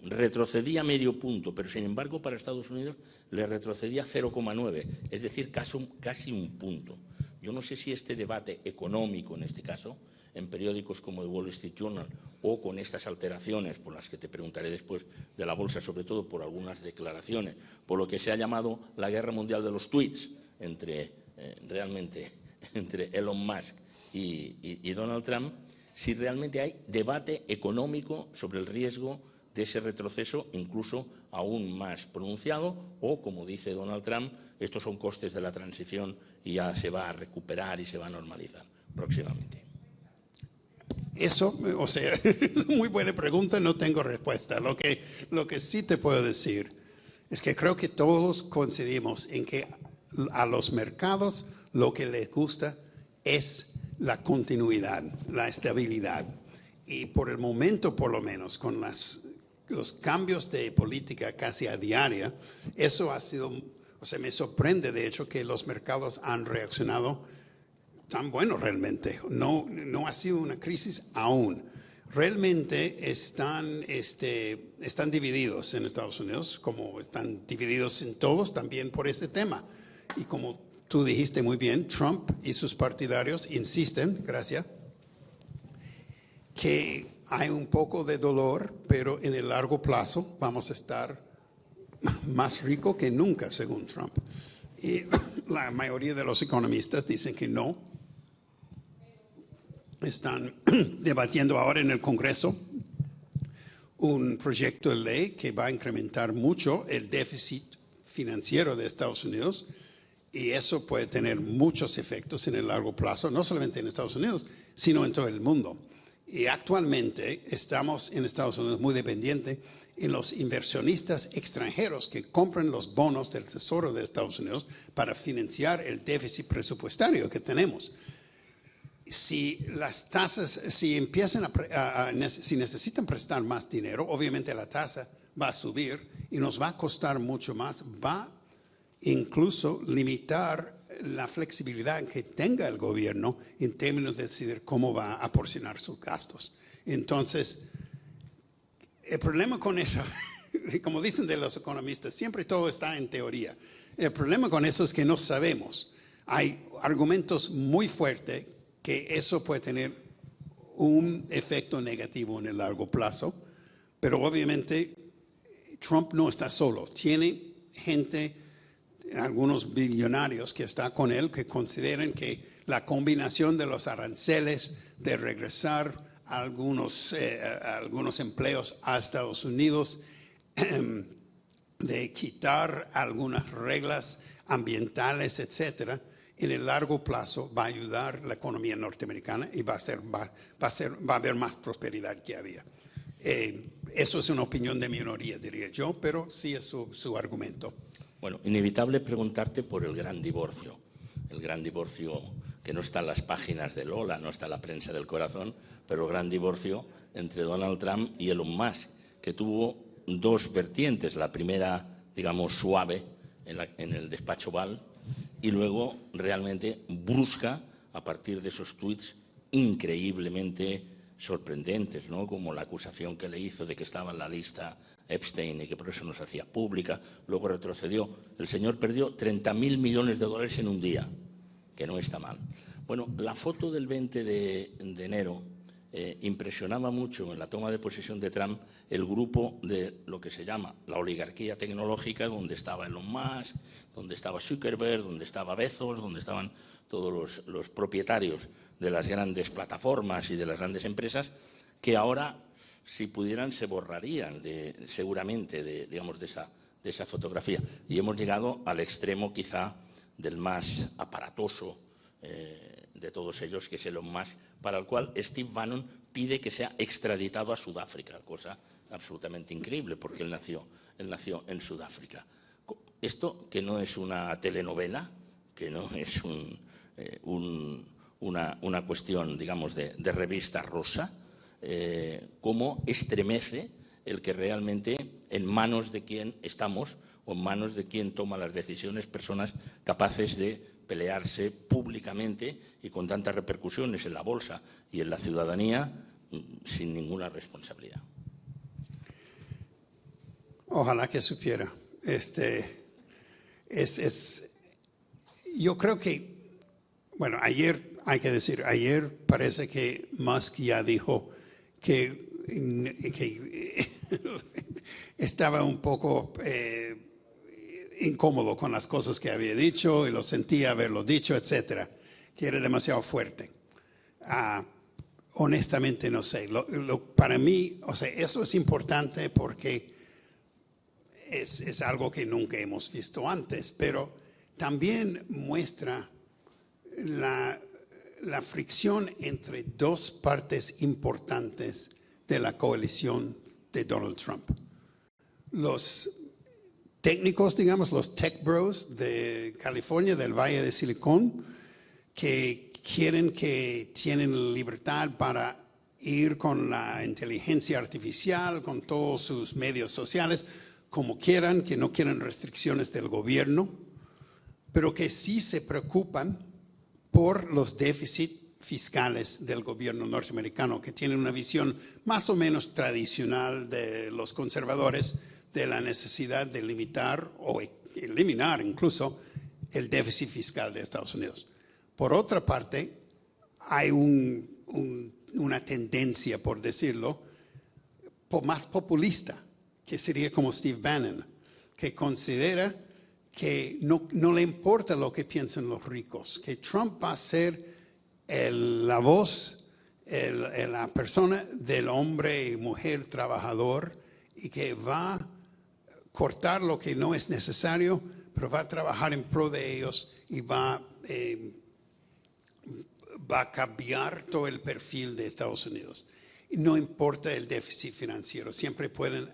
Retrocedía medio punto, pero sin embargo para Estados Unidos le retrocedía 0,9, es decir, casi un punto. Yo no sé si este debate económico, en este caso, en periódicos como el Wall Street Journal o con estas alteraciones por las que te preguntaré después de la bolsa, sobre todo por algunas declaraciones, por lo que se ha llamado la guerra mundial de los tweets realmente entre Elon Musk y Donald Trump, si realmente hay debate económico sobre el riesgo de ese retroceso incluso aún más pronunciado o, como dice Donald Trump, estos son costes de la transición y ya se va a recuperar y se va a normalizar próximamente. Eso, o sea, muy buena pregunta, no tengo respuesta. Lo que sí te puedo decir es que creo que todos coincidimos en que a los mercados lo que les gusta es la continuidad, la estabilidad. Y por el momento, por lo menos, con los cambios de política casi a diaria, eso ha sido, o sea, me sorprende de hecho que los mercados han reaccionado tan bueno realmente. No ha sido una crisis aún. Realmente están divididos en Estados Unidos, como están divididos en todos también por este tema. Y como tú dijiste muy bien, Trump y sus partidarios insisten, gracias, que hay un poco de dolor, pero en el largo plazo vamos a estar más ricos que nunca, según Trump. Y la mayoría de los economistas dicen que no. Están debatiendo ahora en el Congreso un proyecto de ley que va a incrementar mucho el déficit financiero de Estados Unidos y eso puede tener muchos efectos en el largo plazo, no solamente en Estados Unidos, sino en todo el mundo. Y actualmente estamos en Estados Unidos muy dependientes en los inversionistas extranjeros que compran los bonos del Tesoro de Estados Unidos para financiar el déficit presupuestario que tenemos. Si las tasas, si necesitan prestar más dinero, obviamente la tasa va a subir y nos va a costar mucho más, va incluso limitar la flexibilidad que tenga el gobierno en términos de decidir cómo va a porcionar sus gastos. Entonces, el problema con eso, como dicen de los economistas, siempre todo está en teoría. El problema con eso es que no sabemos. Hay argumentos muy fuertes que eso puede tener un efecto negativo en el largo plazo, pero obviamente Trump no está solo. Tiene gente, algunos billonarios que están con él, que consideran que la combinación de los aranceles, de regresar a algunos empleos a Estados Unidos, de quitar algunas reglas ambientales, etcétera, en el largo plazo va a ayudar la economía norteamericana y va a haber más prosperidad que había. Eso es una opinión de minoría, diría yo, pero sí es su argumento. Bueno, inevitable preguntarte por el gran divorcio que no está en las páginas de Lola, no está en la prensa del corazón, pero el gran divorcio entre Donald Trump y Elon Musk, que tuvo dos vertientes. La primera, digamos, suave en el despacho Oval, y luego realmente brusca a partir de esos tweets increíblemente sorprendentes, ¿no? Como la acusación que le hizo de que estaba en la lista Epstein y que por eso no se hacía pública. Luego retrocedió. El señor perdió 30.000 millones de dólares en un día, que no está mal. Bueno, la foto del 20 de enero impresionaba mucho en la toma de posesión de Trump el grupo de lo que se llama la oligarquía tecnológica, donde estaba Elon Musk, donde estaba Zuckerberg, donde estaba Bezos, donde estaban todos los propietarios de las grandes plataformas y de las grandes empresas, que ahora, si pudieran, se borrarían seguramente de esa fotografía. Y hemos llegado al extremo quizá del más aparatoso de todos ellos, que es Elon Musk, para el cual Steve Bannon pide que sea extraditado a Sudáfrica, cosa absolutamente increíble, porque él nació en Sudáfrica. Esto, que no es una telenovela, que no es una cuestión, digamos, de revista rosa, cómo estremece el que realmente en manos de quien estamos o en manos de quien toma las decisiones, personas capaces de pelearse públicamente y con tantas repercusiones en la bolsa y en la ciudadanía sin ninguna responsabilidad. Ojalá que supiera. Yo creo que, bueno, ayer parece que Musk ya dijo que estaba un poco incómodo con las cosas que había dicho y lo sentía haberlo dicho, etcétera, que era demasiado fuerte. Honestamente no sé. Para mí, o sea, eso es importante porque es algo que nunca hemos visto antes, pero también muestra la fricción entre dos partes importantes de la coalición de Donald Trump. Los técnicos, digamos, los tech bros de California, del Valle de Silicon, que tienen libertad para ir con la inteligencia artificial, con todos sus medios sociales, como quieran, que no quieren restricciones del gobierno, pero que sí se preocupan por los déficits fiscales del gobierno norteamericano, que tienen una visión más o menos tradicional de los conservadores de la necesidad de limitar o eliminar incluso el déficit fiscal de Estados Unidos. Por otra parte, hay una tendencia, por decirlo, más populista, que sería como Steve Bannon, que considera que no le importa lo que piensan los ricos, que Trump va a ser la voz, la persona del hombre y mujer trabajador, y que va a cortar lo que no es necesario, pero va a trabajar en pro de ellos y va a cambiar todo el perfil de Estados Unidos. Y no importa el déficit financiero, siempre pueden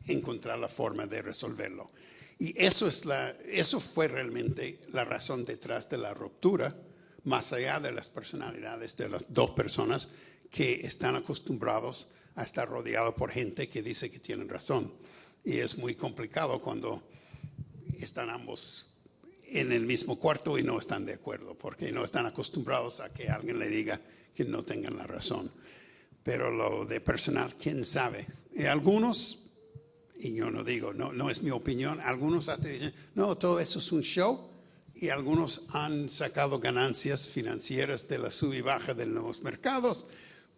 encontrar la forma de resolverlo. Y eso fue realmente la razón detrás de la ruptura, más allá de las personalidades de las dos personas que están acostumbrados a estar rodeados por gente que dice que tienen razón. Y es muy complicado cuando están ambos en el mismo cuarto y no están de acuerdo, porque no están acostumbrados a que alguien le diga que no tengan la razón. Pero lo de personal, quién sabe. Y algunos, y yo no digo, no es mi opinión, algunos hasta dicen, no, todo eso es un show, y algunos han sacado ganancias financieras de la sub y baja de los mercados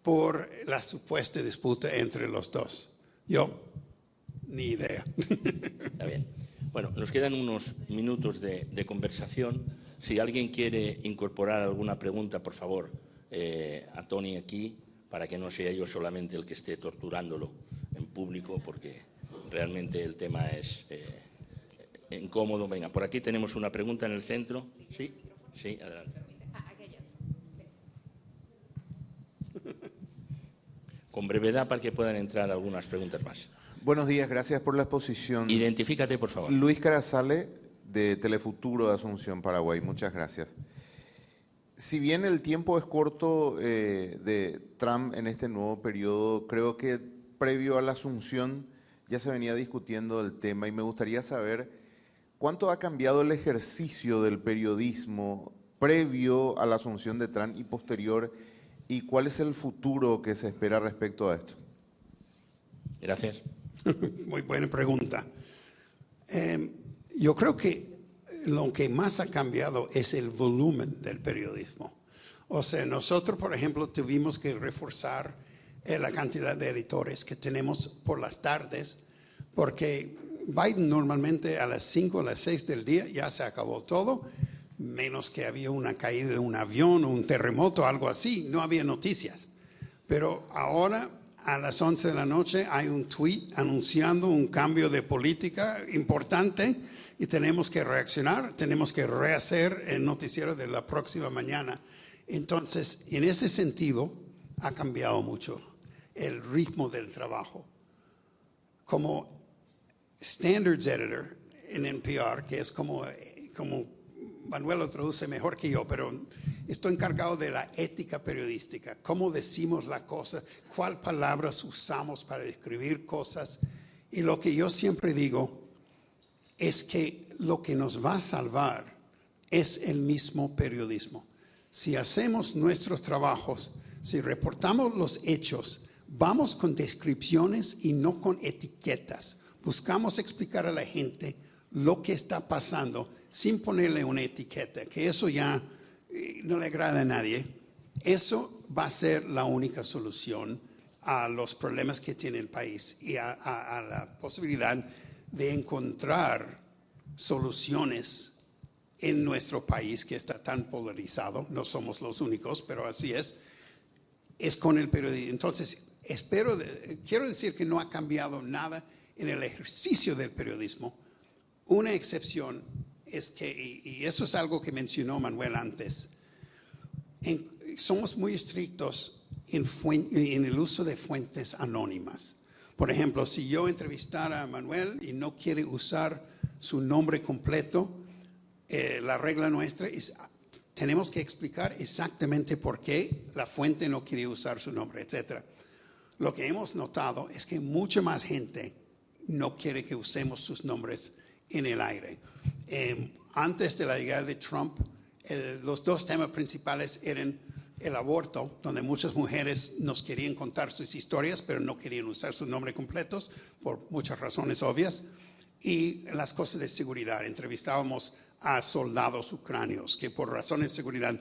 por la supuesta disputa entre los dos. Yo, ni idea. Está bien. Bueno, nos quedan unos minutos de conversación. Si alguien quiere incorporar alguna pregunta, por favor, a Tony aquí, para que no sea yo solamente el que esté torturándolo en público, porque realmente el tema es incómodo. Venga, por aquí tenemos una pregunta en el centro. Sí, sí, adelante. Con brevedad para que puedan entrar algunas preguntas más. Buenos días, gracias por la exposición. Identifícate, por favor. Luis Carazale, de Telefuturo de Asunción, Paraguay. Muchas gracias. Si bien el tiempo es corto de Trump en este nuevo periodo, creo que previo a la asunción ya se venía discutiendo el tema y me gustaría saber cuánto ha cambiado el ejercicio del periodismo previo a la asunción de Trump y posterior ¿Y cuál es el futuro que se espera respecto a esto? Gracias. Muy buena pregunta. Yo creo que lo que más ha cambiado es el volumen del periodismo. O sea, nosotros, por ejemplo, tuvimos que reforzar la cantidad de editores que tenemos por las tardes, porque Biden normalmente a las 5 o las 6 del día ya se acabó todo, menos que había una caída de un avión o un terremoto, algo así, no había noticias. Pero ahora a las 11 de la noche hay un tweet anunciando un cambio de política importante y tenemos que reaccionar, tenemos que rehacer el noticiero de la próxima mañana. Entonces, en ese sentido, ha cambiado mucho el ritmo del trabajo. Como Standards Editor en NPR, que es como Manuel lo traduce mejor que yo, pero estoy encargado de la ética periodística, cómo decimos la cosa, cuál palabras usamos para describir cosas. Y lo que yo siempre digo es que lo que nos va a salvar es el mismo periodismo. Si hacemos nuestros trabajos, si reportamos los hechos, vamos con descripciones y no con etiquetas. Buscamos explicar a la gente lo que está pasando sin ponerle una etiqueta, que eso ya no le agrada a nadie. Eso va a ser la única solución a los problemas que tiene el país y a la posibilidad de encontrar soluciones en nuestro país que está tan polarizado. No somos los únicos, pero así es con el periodismo. Entonces, quiero decir que no ha cambiado nada en el ejercicio del periodismo. Una excepción es que, y eso es algo que mencionó Manuel antes, somos muy estrictos en el uso de fuentes anónimas. Por ejemplo, si yo entrevistara a Manuel y no quiere usar su nombre completo, la regla nuestra es tenemos que explicar exactamente por qué la fuente no quiere usar su nombre, etc. Lo que hemos notado es que mucha más gente no quiere que usemos sus nombres en el aire. Antes de la llegada de Trump, los dos temas principales eran el aborto, donde muchas mujeres nos querían contar sus historias, pero no querían usar sus nombres completos por muchas razones obvias, y las cosas de seguridad. Entrevistábamos a soldados ucranianos que por razones de seguridad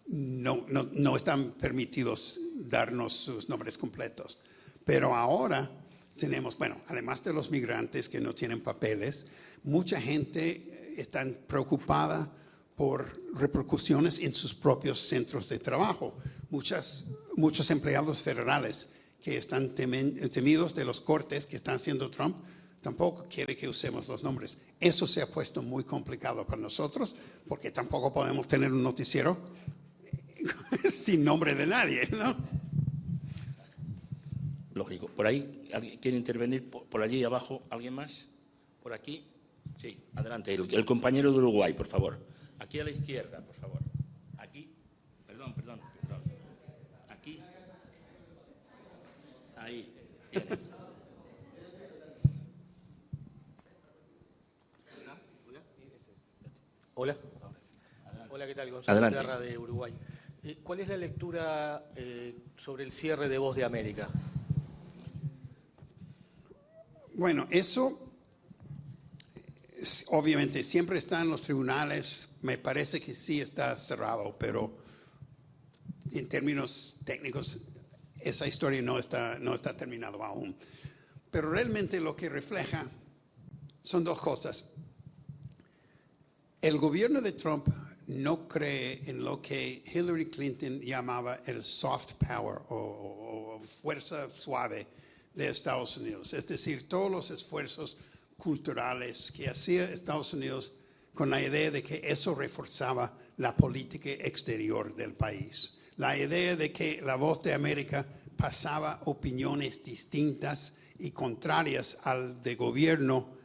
no están permitidos darnos sus nombres completos. Pero ahora tenemos, además de los migrantes que no tienen papeles, mucha gente está preocupada por repercusiones en sus propios centros de trabajo. Muchos empleados federales que están temidos de los cortes que está haciendo Trump tampoco quiere que usemos los nombres. Eso se ha puesto muy complicado para nosotros porque tampoco podemos tener un noticiero sin nombre de nadie, ¿no? Lógico. ¿Por ahí quiere intervenir? ¿Por allí abajo alguien más? ¿Por aquí? Sí, adelante. El compañero de Uruguay, por favor. Aquí a la izquierda, por favor. Aquí. Perdón. Aquí. Ahí. Tienes. Hola. Hola, ¿qué tal? Gonzalo Adelante. Terra de Uruguay. ¿Cuál es la lectura sobre el cierre de Voz de América? Bueno, eso obviamente siempre está en los tribunales. Me parece que sí está cerrado, pero en términos técnicos esa historia no está terminada aún. Pero realmente lo que refleja son dos cosas. El gobierno de Trump no cree en lo que Hillary Clinton llamaba el soft power o fuerza suave de Estados Unidos. Es decir, todos los esfuerzos culturales que hacía Estados Unidos con la idea de que eso reforzaba la política exterior del país. La idea de que la Voz de América pasaba opiniones distintas y contrarias al de gobierno,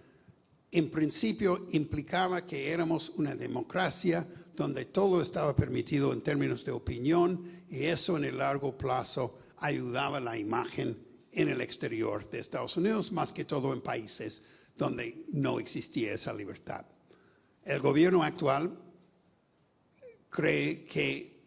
en principio implicaba que éramos una democracia donde todo estaba permitido en términos de opinión y eso en el largo plazo ayudaba a la imagen en el exterior de Estados Unidos, más que todo en países donde no existía esa libertad. El gobierno actual cree que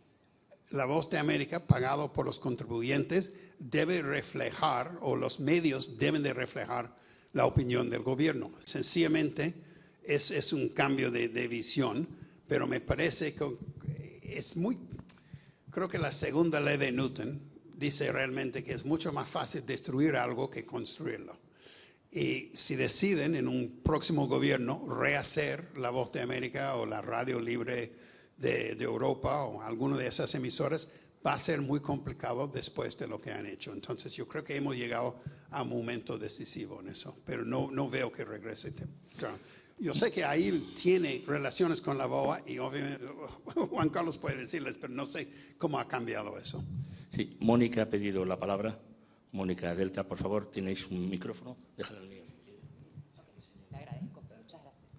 La Voz de América, pagado por los contribuyentes, debe reflejar, o los medios deben de reflejar la opinión del gobierno. Sencillamente es un cambio de visión, pero me parece que creo que la segunda ley de Newton dice realmente que es mucho más fácil destruir algo que construirlo. Y si deciden en un próximo gobierno rehacer La Voz de América o la Radio Libre de Europa o alguna de esas emisoras, va a ser muy complicado después de lo que han hecho. Entonces yo creo que hemos llegado a un momento decisivo en eso, pero no veo que regrese. Yo sé que ahí tiene relaciones con la BOA y obviamente Juan Carlos puede decirles, pero no sé cómo ha cambiado eso. Sí, Mónica ha pedido la palabra. Mónica Delta, por favor, tenéis un micrófono. Déjale el mío. Le agradezco, muchas gracias.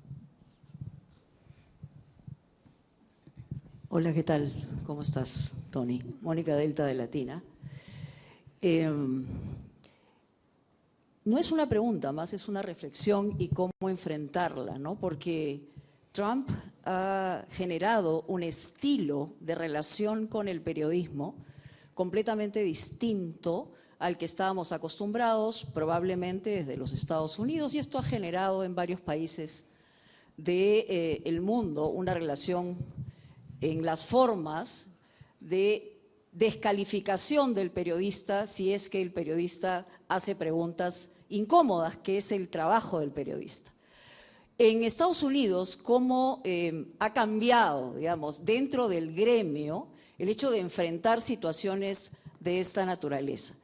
Hola, ¿qué tal? ¿Cómo estás, Tony? Mónica Delta de Latina. No es una pregunta, más es una reflexión y cómo enfrentarla, ¿no? Porque Trump ha generado un estilo de relación con el periodismo completamente distinto al que estábamos acostumbrados, probablemente desde los Estados Unidos, y esto ha generado en varios países del mundo una relación en las formas de descalificación del periodista si es que el periodista hace preguntas incómodas, que es el trabajo del periodista. En Estados Unidos, ¿cómo ha cambiado, digamos, dentro del gremio el hecho de enfrentar situaciones de esta naturaleza?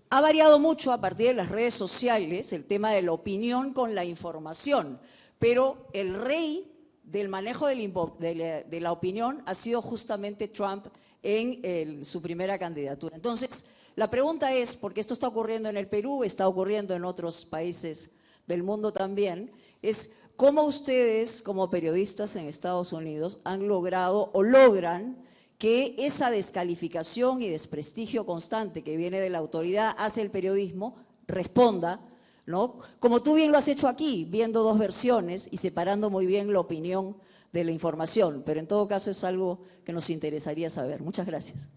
Ha variado mucho a partir de las redes sociales el tema de la opinión con la información, pero el rey del manejo de la opinión ha sido justamente Trump en su primera candidatura. Entonces, la pregunta es, porque esto está ocurriendo en el Perú, está ocurriendo en otros países del mundo también, es cómo ustedes, como periodistas en Estados Unidos, han logrado o logran que esa descalificación y desprestigio constante que viene de la autoridad hacia el periodismo responda, ¿no? Como tú bien lo has hecho aquí, viendo dos versiones y separando muy bien la opinión de la información, pero en todo caso es algo que nos interesaría saber. Muchas gracias.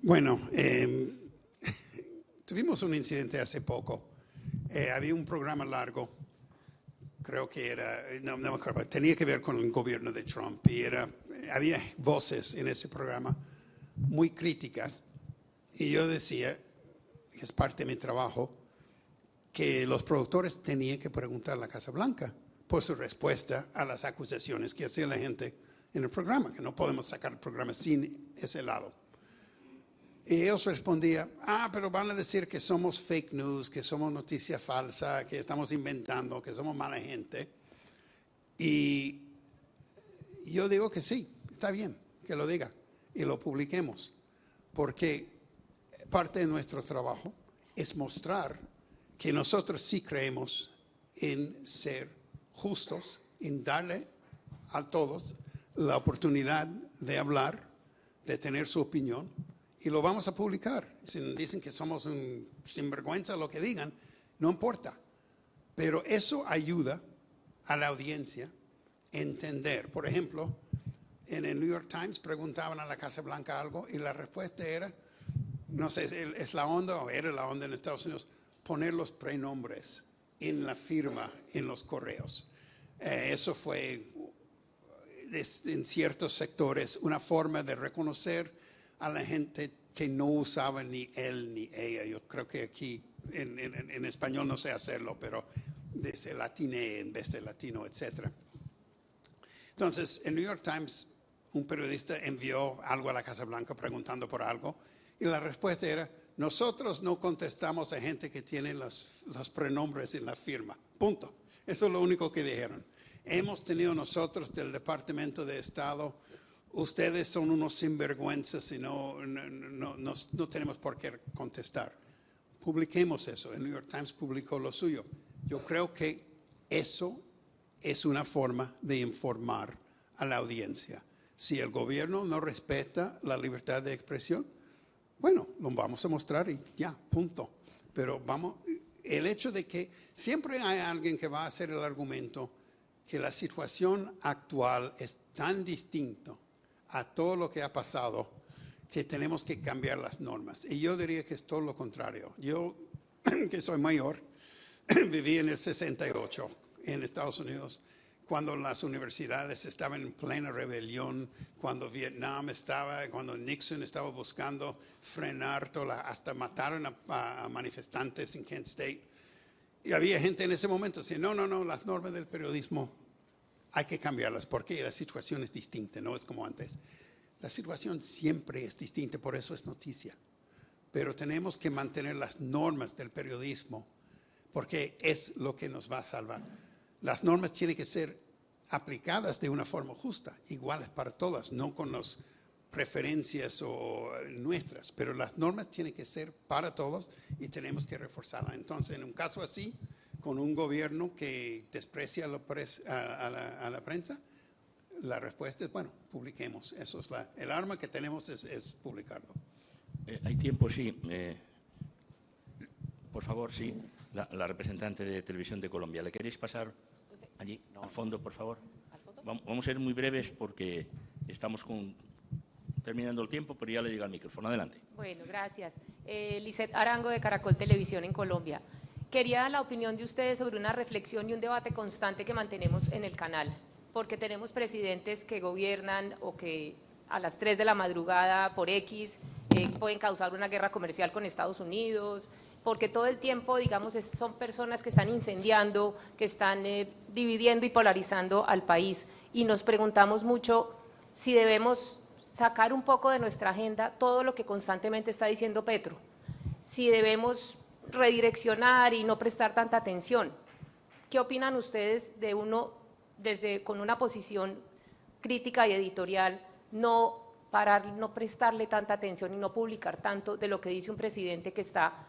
Bueno, tuvimos un incidente hace poco. Había un programa largo, creo que era, no me acuerdo, tenía que ver con el gobierno de Trump y había voces en ese programa muy críticas y yo decía, que es parte de mi trabajo, que los productores tenían que preguntar a la Casa Blanca por su respuesta a las acusaciones que hacía la gente en el programa, que no podemos sacar el programa sin ese lado. Y ellos respondían, pero van a decir que somos fake news, que somos noticia falsa, que estamos inventando, que somos mala gente. Y yo digo que sí, está bien que lo diga y lo publiquemos, porque parte de nuestro trabajo es mostrar que nosotros sí creemos en ser justos, en darle a todos la oportunidad de hablar, de tener su opinión, y lo vamos a publicar. Si dicen que somos un sinvergüenza, lo que digan, no importa. Pero eso ayuda a la audiencia a entender. Por ejemplo, en el New York Times preguntaban a la Casa Blanca algo y la respuesta era, no sé, es la onda o era la onda en Estados Unidos, poner los prenombres en la firma, en los correos. Eso fue, en ciertos sectores, una forma de reconocer a la gente que no usaba ni él ni ella. Yo creo que aquí en español no sé hacerlo, pero desde latiné en vez de latino, etc. Entonces, en New York Times, un periodista envió algo a la Casa Blanca preguntando por algo y la respuesta era, nosotros no contestamos a gente que tiene los prenombres en la firma. Punto. Eso es lo único que dijeron. Hemos tenido nosotros del Departamento de Estado, ustedes son unos sinvergüenzas y no tenemos por qué contestar. Publiquemos eso. El New York Times publicó lo suyo. Yo creo que eso es una forma de informar a la audiencia. Si el gobierno no respeta la libertad de expresión, bueno, lo vamos a mostrar y ya, punto. Pero el hecho de que siempre hay alguien que va a hacer el argumento que la situación actual es tan distinta a todo lo que ha pasado que tenemos que cambiar las normas. Y yo diría que es todo lo contrario. Yo, que soy mayor, viví en el 68 en Estados Unidos, cuando las universidades estaban en plena rebelión, cuando Vietnam cuando Nixon estaba buscando frenar hasta mataron a manifestantes en Kent State. Y había gente en ese momento diciendo, no, las normas del periodismo hay que cambiarlas porque la situación es distinta, no es como antes. La situación siempre es distinta, por eso es noticia. Pero tenemos que mantener las normas del periodismo porque es lo que nos va a salvar. Las normas tienen que ser aplicadas de una forma justa, iguales para todas, no con las preferencias nuestras, pero las normas tienen que ser para todos y tenemos que reforzarlas. Entonces, en un caso así, con un gobierno que desprecia a la prensa, la respuesta es, bueno, publiquemos. Eso es el arma que tenemos es publicarlo. Hay tiempo, sí. Por favor, sí. La representante de Televisión de Colombia. ¿Le queréis pasar allí, al fondo, por favor? Vamos a ser muy breves porque estamos terminando el tiempo, pero ya le llega el micrófono. Adelante. Bueno, gracias. Lisette Arango, de Caracol Televisión en Colombia. Quería la opinión de ustedes sobre una reflexión y un debate constante que mantenemos en el canal, porque tenemos presidentes que gobiernan o que a las 3 de la madrugada por X pueden causar una guerra comercial con Estados Unidos, porque todo el tiempo, digamos, son personas que están incendiando, que están dividiendo y polarizando al país. Y nos preguntamos mucho si debemos sacar un poco de nuestra agenda todo lo que constantemente está diciendo Petro, si debemos redireccionar y no prestar tanta atención. ¿Qué opinan ustedes de uno, con una posición crítica y editorial, no prestarle tanta atención y no publicar tanto de lo que dice un presidente que está,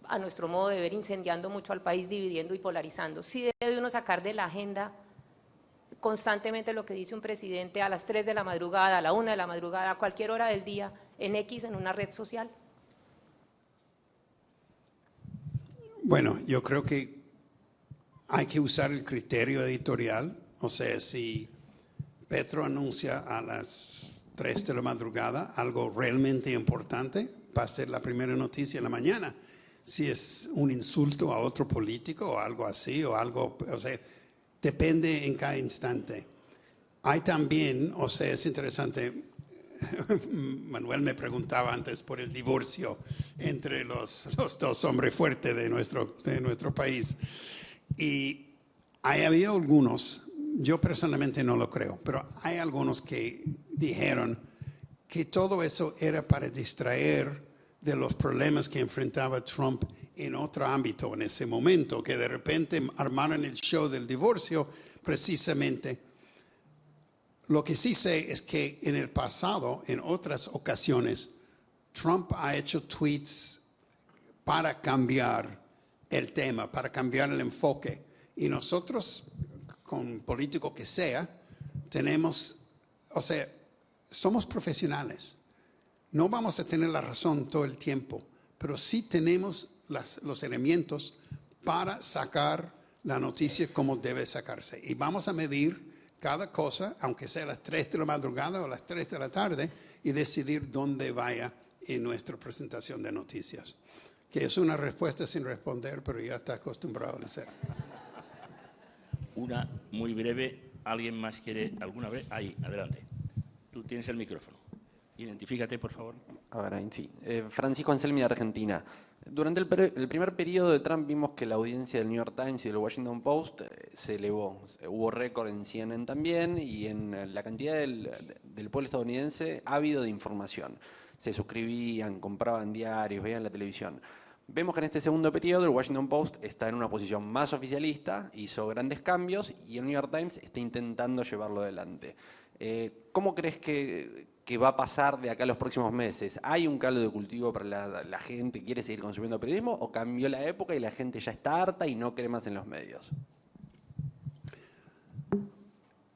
a nuestro modo de ver, incendiando mucho al país, dividiendo y polarizando? ¿Sí debe uno sacar de la agenda constantemente lo que dice un presidente a las 3 de la madrugada, a la 1 de la madrugada, a cualquier hora del día, en X, en una red social? Bueno, yo creo que hay que usar el criterio editorial. O sea, si Petro anuncia a las 3 de la madrugada algo realmente importante, va a ser la primera noticia en la mañana. Si es un insulto a otro político o algo así, o sea, depende en cada instante. Hay también, o sea, es interesante, Manuel me preguntaba antes por el divorcio entre los dos hombres fuertes de nuestro país. Y hay habido algunos, yo personalmente no lo creo, pero hay algunos que dijeron que todo eso era para distraer de los problemas que enfrentaba Trump en otro ámbito en ese momento, que de repente armaron el show del divorcio precisamente. Lo que sí sé es que en el pasado, en otras ocasiones, Trump ha hecho tweets para cambiar el tema, para cambiar el enfoque. Y nosotros, con político que sea, somos profesionales. No vamos a tener la razón todo el tiempo, pero sí tenemos los elementos para sacar la noticia como debe sacarse. Y vamos a medir cada cosa, aunque sea a las 3 de la madrugada o a las 3 de la tarde, y decidir dónde vaya en nuestra presentación de noticias. Que es una respuesta sin responder, pero ya está acostumbrado a hacer. Una muy breve. ¿Alguien más quiere alguna vez? Ahí, adelante. Tú tienes el micrófono. Identifícate, por favor. Ahora, sí. Francisco Anselmi, de Argentina. Durante el primer periodo de Trump vimos que la audiencia del New York Times y del Washington Post se elevó. Hubo récord en CNN también, y en la cantidad del pueblo estadounidense ávido de información. Se suscribían, compraban diarios, veían la televisión. Vemos que en este segundo periodo el Washington Post está en una posición más oficialista, hizo grandes cambios, y el New York Times está intentando llevarlo adelante. ¿Cómo crees que va a pasar de acá a los próximos meses? ¿Hay un caldo de cultivo para la gente que quiere seguir consumiendo periodismo, o cambió la época y la gente ya está harta y no cree más en los medios?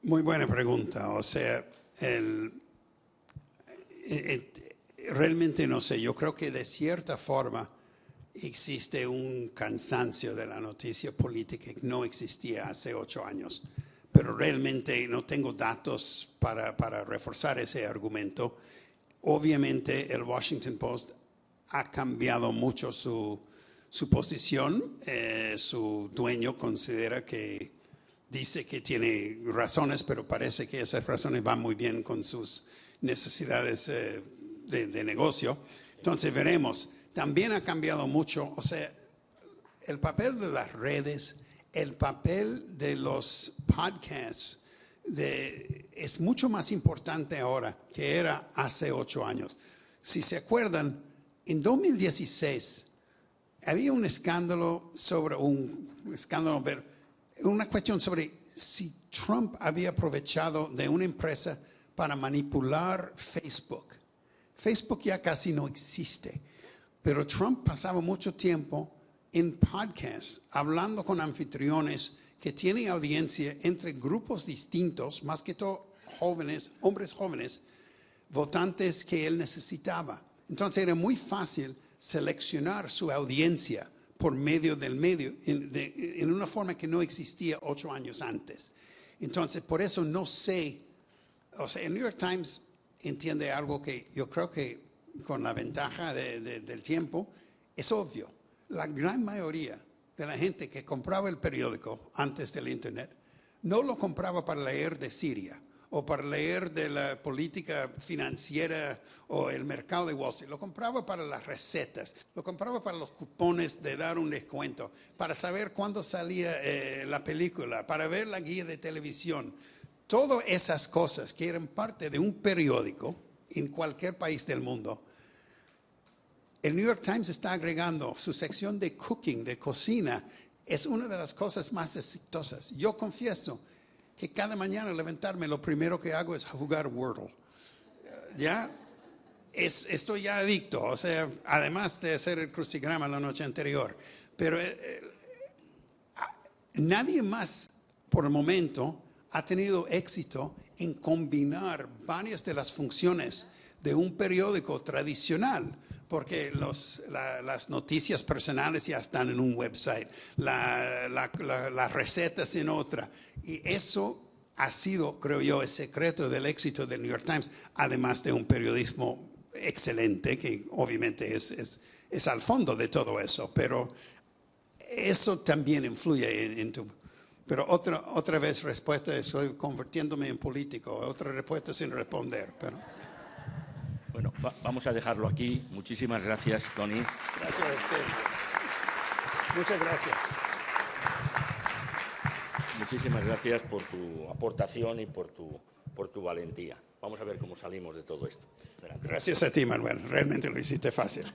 Muy buena pregunta. O sea, realmente no sé. Yo creo que de cierta forma existe un cansancio de la noticia política que no existía hace 8 años. pero realmente no tengo datos para reforzar ese argumento. Obviamente el Washington Post ha cambiado mucho su posición. Su dueño dice que tiene razones, pero parece que esas razones van muy bien con sus necesidades de negocio. Entonces veremos. También ha cambiado mucho, o sea, el papel de las redes, el papel de los podcasts es mucho más importante ahora que era hace 8 años. Si se acuerdan, en 2016 había un escándalo una cuestión sobre si Trump había aprovechado de una empresa para manipular Facebook. Facebook ya casi no existe, pero Trump pasaba mucho tiempo en podcasts hablando con anfitriones que tienen audiencia entre grupos distintos, más que todo jóvenes, hombres jóvenes, votantes que él necesitaba. Entonces era muy fácil seleccionar su audiencia por medio del medio, en una forma que no existía 8 años antes. Entonces, por eso no sé, o sea, el New York Times entiende algo que yo creo que con la ventaja del tiempo es obvio. La gran mayoría de la gente que compraba el periódico antes del Internet no lo compraba para leer de Siria o para leer de la política financiera o el mercado de Wall Street. Lo compraba para las recetas, lo compraba para los cupones de dar un descuento, para saber cuándo salía la película, para ver la guía de televisión. Todas esas cosas que eran parte de un periódico en cualquier país del mundo. El New York Times está agregando su sección de cooking, de cocina. Es una de las cosas más exitosas. Yo confieso que cada mañana al levantarme lo primero que hago es jugar Wordle. ¿Ya? Estoy ya adicto, o sea, además de hacer el crucigrama la noche anterior. Pero nadie más, por el momento, ha tenido éxito en combinar varias de las funciones de un periódico tradicional, porque las noticias personales ya están en un website, las recetas en otra. Y eso ha sido, creo yo, el secreto del éxito del New York Times, además de un periodismo excelente, que obviamente es al fondo de todo eso. Pero eso también influye en tu... Pero otra vez respuesta, estoy convirtiéndome en político. Otra respuesta sin responder, pero... Bueno, vamos a dejarlo aquí. Muchísimas gracias, Tony. Gracias a usted. Muchas gracias. Muchísimas gracias por tu aportación y por tu valentía. Vamos a ver cómo salimos de todo esto. Gracias a ti, Manuel. Realmente lo hiciste fácil.